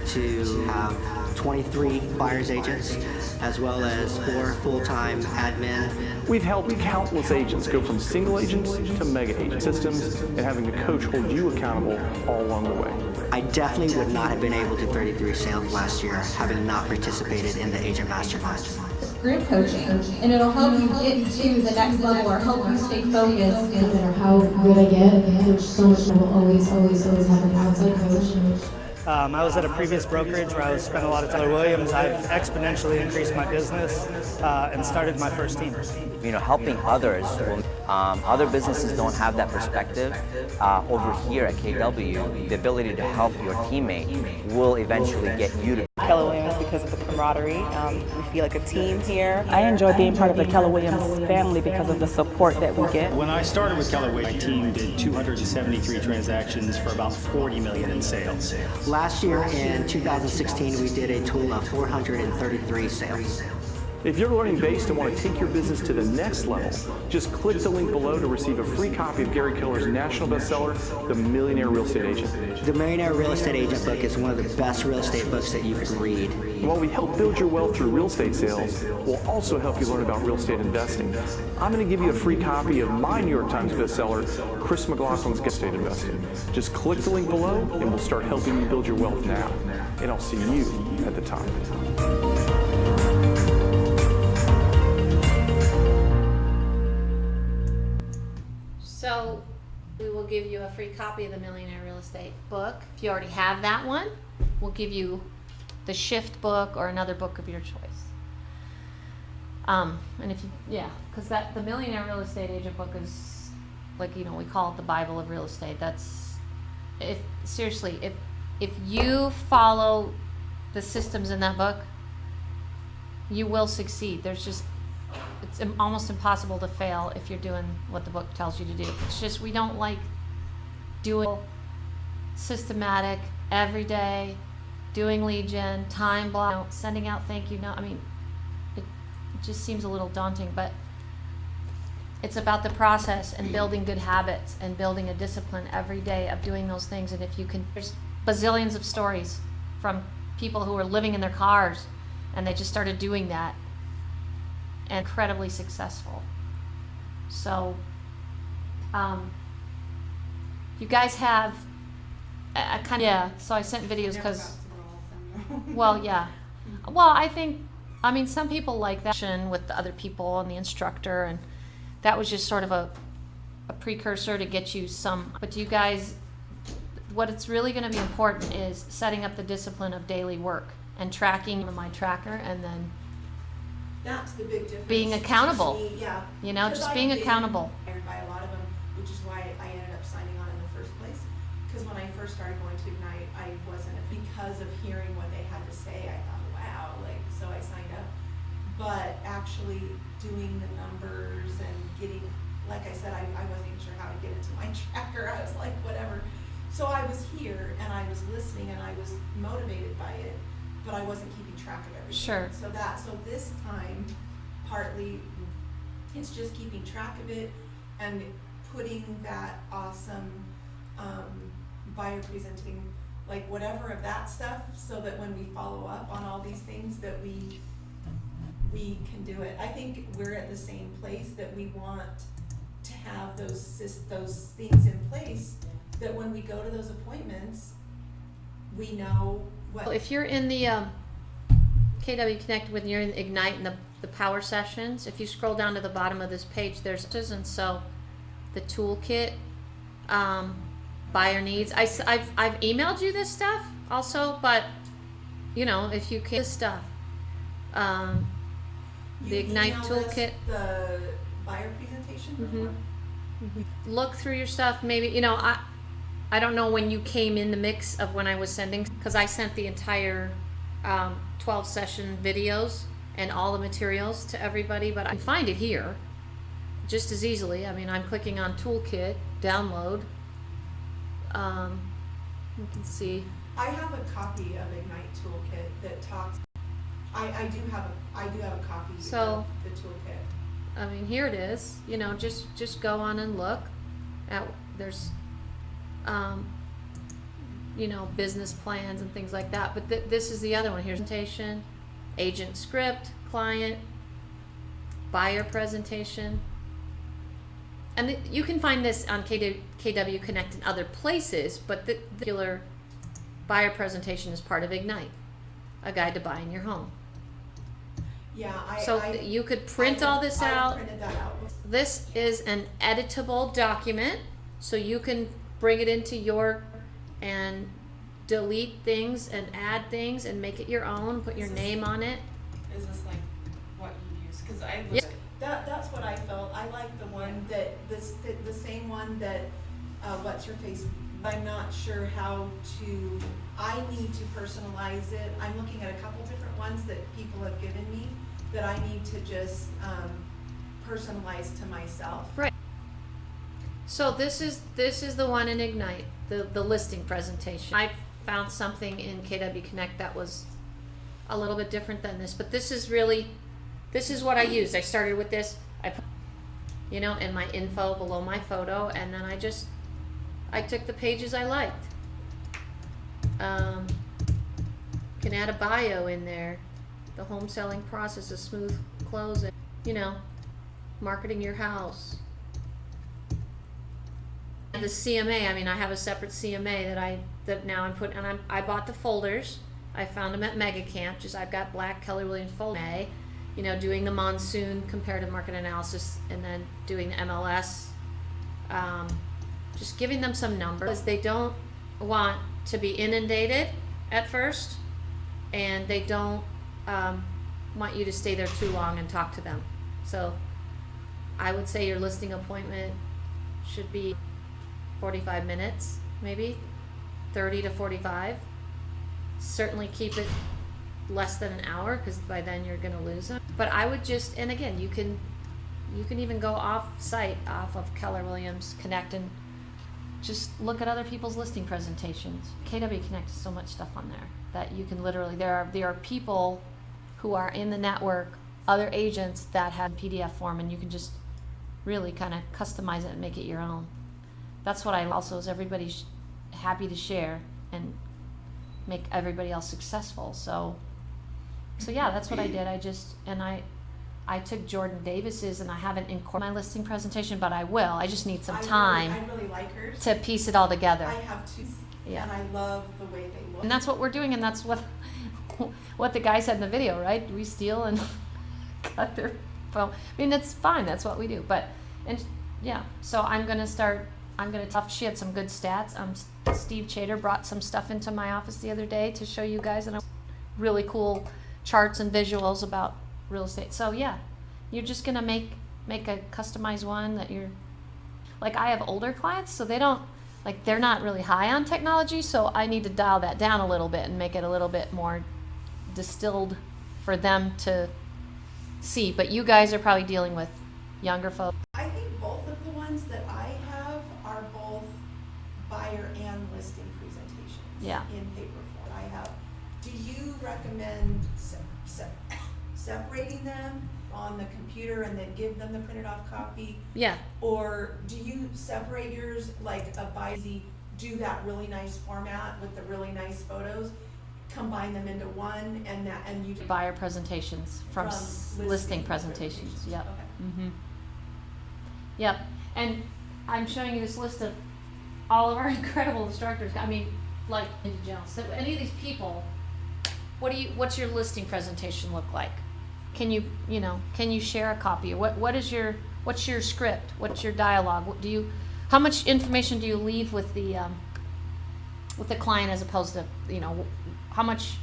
to have 23 buyer's agents, as well as 4 full-time admin. We've helped countless agents go from single agents to mega agent systems and having the coach hold you accountable all along the way. I definitely would not have been able to 33 sales last year having not participated in the agent mastermind. Group coaching, and it'll help you get to the next level or help you stay focused. No matter how good I get, there's so much I will always have an outside coach. I was at a previous brokerage where I was spent a lot of time at Williams. I've exponentially increased my business and started my first team. You know, helping others, other businesses don't have that perspective. Over here at KW, the ability to help your teammate will eventually get you to Keller Williams because of the camaraderie. We feel like a team here. I enjoy being part of the Keller Williams family because of the support that we get. When I started with Keller Williams, my team did 273 transactions for about $40 million in sales. Last year in 2016, we did a total of 433 sales. If you're learning based and want to take your business to the next level, just click the link below to receive a free copy of Gary Keller's national bestseller, The Millionaire Real Estate Agent. The Millionaire Real Estate Agent book is one of the best real estate books that you can read. While we help build your wealth through real estate sales, we'll also help you learn about real estate investing. I'm going to give you a free copy of my New York Times bestseller, Chris McLaughlin's Real Estate Investing. Just click the link below and we'll start helping you build your wealth now. And I'll see you at the top. So we will give you a free copy of the Millionaire Real Estate book. If you already have that one, we'll give you the Shift book or another book of your choice. And if you, because the Millionaire Real Estate Agent book is like, you know, we call it the Bible of real estate. That's, seriously, if you follow the systems in that book, you will succeed. It's almost impossible to fail if you're doing what the book tells you to do. It's just we don't like doing systematic, everyday, doing lead gen, time block, sending out thank you note. I mean, it just seems a little daunting, but it's about the process and building good habits and building a discipline every day of doing those things. And if you can, there's bazillions of stories from people who are living in their cars and they just started doing that. Incredibly successful. So, you guys have so I sent videos because, well, I think, some people like that with the other people and the instructor, and that was just sort of a precursor to get you some, but you guys, what it's really going to be important is setting up the discipline of daily work and tracking my tracker, and then that's the big difference. Being accountable. Me, yeah. You know, just being accountable. Inspired by a lot of them, which is why I ended up signing on in the first place. Because when I first started going to Ignite, I wasn't, because of hearing what they had to say, I thought, wow, so I signed up. But actually doing the numbers and getting, like I said, I wasn't even sure how to get into my tracker. I was like, whatever. So I was here and I was listening and I was motivated by it, but I wasn't keeping track of everything. Sure. So this time, partly, it's just keeping track of it and putting that awesome buyer presenting, like whatever of that stuff, so that when we follow up on all these things that we can do it. I think we're at the same place that we want to have those things in place, that when we go to those appointments, we know what. Well, if you're in the KW Connect, when you're in Ignite and the power sessions, if you scroll down to the bottom of this page, there's, and so the toolkit, buyer needs. I've emailed you this stuff also, but you know, if you can, this stuff, the Ignite toolkit, the buyer presentation. Look through your stuff. Maybe, you know, I don't know when you came in the mix of when I was sending, because I sent the entire 12 session videos and all the materials to everybody, but I can find it here just as easily. I mean, I'm clicking on toolkit, download. You can see. I have a copy of Ignite toolkit that talks. I do have a copy of the toolkit. I mean, here it is. You know, just go on and look at. There's, you know, business plans and things like that. But this is the other one. Here's presentation, agent script, client, buyer presentation. And you can find this on KW Connect and other places, but the particular buyer presentation is part of Ignite, a guide to buying your home. Yeah, So you could print all this out. Printed that out. This is an editable document, so you can bring it into your and delete things and add things and make it your own, put your name on it. Is this like what you use? Because I Yeah. That's what I felt. I like the one that the same one that what's her face. I'm not sure how to. I need to personalize it. I'm looking at a couple different ones that people have given me that I need to just personalize to myself. Right. So this is the one in Ignite, the listing presentation. I found something in KW Connect that was a little bit different than this, but this is what I used. I started with this. I put, you know, in my info below my photo, and then I took the pages I liked. Can add a bio in there. The home selling process, a smooth closing. You know, marketing your house. And the CMA. I mean, I have a separate CMA that now I'm putting. And I bought the folders. I found them at Mega Camp. Just I've got black Keller Williams folder. You know, doing the monsoon comparative market analysis, and then doing the MLS. Just giving them some numbers. They don't want to be inundated at first, and they don't want you to stay there too long and talk to them. So I would say your listing appointment should be 45 minutes, maybe 30 to 45. Certainly keep it less than an hour, because by then you're going to lose them. But I would just, and again, you can even go off site, off of Keller Williams Connect, and just look at other people's listing presentations. KW Connect has so much stuff on there that you can literally, there are people who are in the network, other agents that have PDF form, and you can just really kind of customize it and make it your own. That's what I also is everybody's happy to share and make everybody else successful. So yeah, that's what I did. I took Jordan Davis's, and I haven't incorporated my listing presentation, but I will. I just need some time I really like hers. to piece it all together. I have two, Yeah. and I love the way they look. And that's what we're doing, and that's what the guy said in the video, right? We steal and cut their phone. I mean, it's fine. That's what we do. But, and yeah, so she had some good stats. Steve Chater brought some stuff into my office the other day to show you guys, and really cool charts and visuals about real estate. So yeah, you're just gonna make a customized one that you're, like, I have older clients, so they're not really high on technology, so I need to dial that down a little bit and make it a little bit more distilled for them to see. But you guys are probably dealing with younger folks. I think both of the ones that I have are both buyer and listing presentations. Yeah. In paper form. I have. Do you recommend separating them on the computer and then give them the printed off copy? Yeah. Or do you separate yours like a Bizy, do that really nice format with the really nice photos, combine them into one, and you Buyer presentations from listing presentations. Yep. Okay. Mm-hmm. Yep. And I'm showing you this list of all of our incredible instructors. I mean, like Indy Jones. So any of these people, what's your listing presentation look like? Can you share a copy? What's your script? What's your dialogue? How much information do you leave with the client, as opposed to, how much?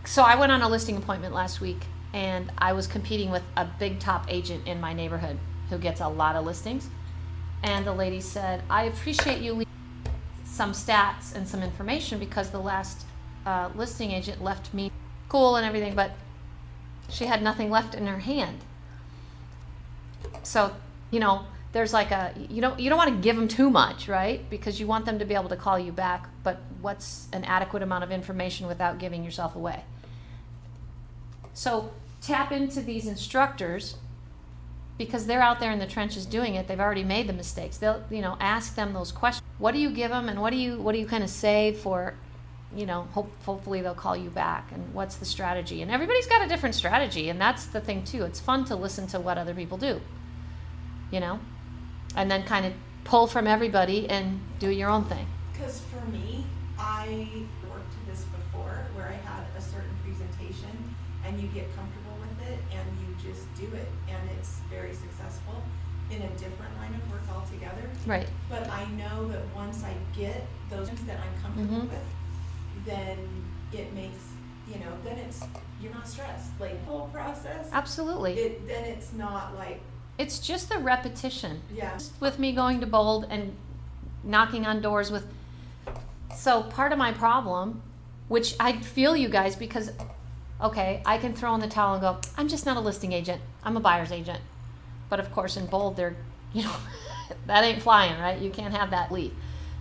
So I went on a listing appointment last week, and I was competing with a big top agent in my neighborhood who gets a lot of listings. And the lady said, I appreciate you leaving some stats and some information, because the last listing agent left me cool and everything, but she had nothing left in her hand. So, there's like you don't want to give them too much, right? Because you want them to be able to call you back, but what's an adequate amount of information without giving yourself away? So tap into these instructors because they're out there in the trenches doing it. They've already made the mistakes. They'll, you know, ask them those questions. What do you give them, and what do you kind of say for, you know, hopefully they'll call you back, and what's the strategy? And everybody's got a different strategy, and that's the thing too. It's fun to listen to what other people do, you know, and then kind of pull from everybody and do your own thing. Because for me, I worked this before where I had a certain presentation and you get comfortable with it and you just do it, and it's very successful in a different line of work altogether. Right. But I know that once I get those things that I'm comfortable Mhm. with, then it makes, you know, then it's, you're not stressed. Like, the whole process. Absolutely. Then it's not like. It's just the repetition. Yeah. Just with me going to Bold and knocking on doors with. So part of my problem, which I feel you guys, because, okay, I can throw in the towel and go, I'm just not a listing agent. I'm a buyer's agent. But of course in Bold, they're, you know, that ain't flying, right? You can't have that lead.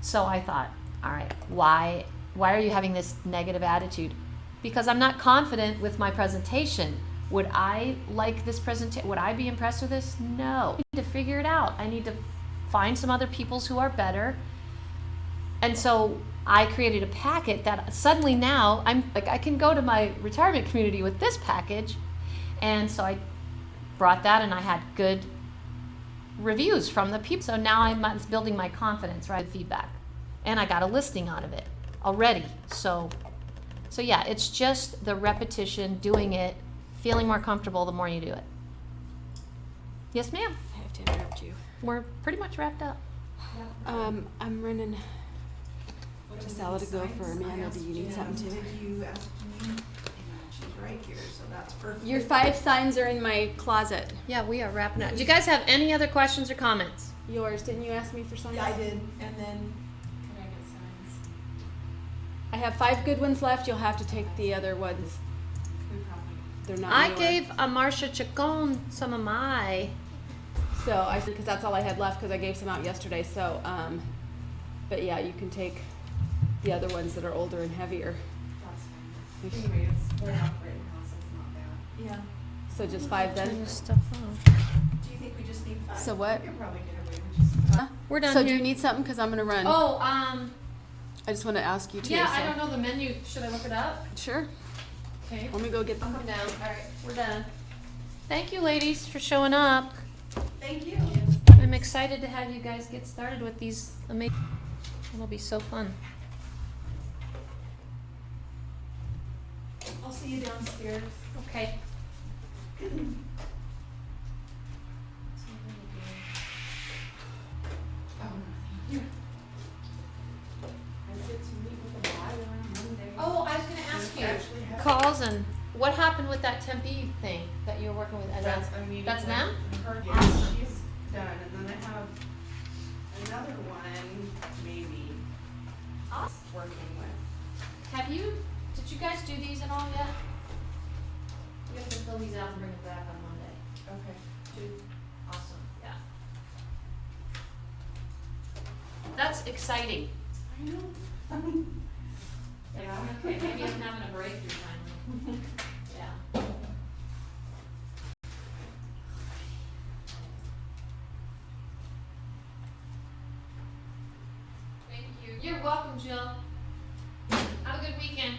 So I thought, all right, why are you having this negative attitude? Because I'm not confident with my presentation. Would I like this presentation? Would I be impressed with this? No. I need to figure it out. I need to find some other peoples who are better. And so I created a packet that suddenly now I'm like, I can go to my retirement community with this package. And so I brought that, and I had good reviews from the people. So now I'm building my confidence, right? Feedback. And I got a listing out of it already. So yeah, it's just the repetition, doing it, feeling more comfortable the more you do it. Yes, ma'am. I have to interrupt you. We're pretty much wrapped up. I'm running a salad to go for Amanda. Do you need something too? Did you ask me? She's right here, so that's perfect. Your 5 signs are in my closet. Yeah, we are wrapping up. Do you guys have any other questions or comments? Yours. Didn't you ask me for signs? Yeah, I did, and then. Could I get signs? I have 5 good ones left. You'll have to take the other ones. We probably. They're not. I newer. gave a Marcia Chacon some of my. So because that's all I had left, because I gave some out yesterday. So, but yeah, you can take the other ones that are older and heavier. That's fine. Anyway, it's we're operating house, it's not bad. Yeah. So just 5 then. Turn this stuff on. Do you think we just need 5? So what? We can probably get away with just 5. We're done So here. do you need something? Because I'm gonna run. Oh, I just want to ask you too. yeah, so. I don't know the menu. Should I look it up? Sure. Okay. Let me go get I'll them. come down. All right, we're done. Thank you, ladies, for showing up. Thank you. I'm excited to have you guys get started with these amazing. It'll be so fun. I'll see you downstairs. Okay. Oh, I was gonna ask you, calls and what happened with that Tempe thing that you were working with? And That's a meeting. That's them? Her, yes, she's done, and then I have another one, maybe, working with. Have you, did you guys do these at all yet? You have to fill these out and bring it back on Monday. Okay. Awesome, yeah. That's exciting. I know. Yeah, okay, maybe I'm having a breakthrough finally. Yeah. Thank you. You're welcome, Jill. Have a good weekend.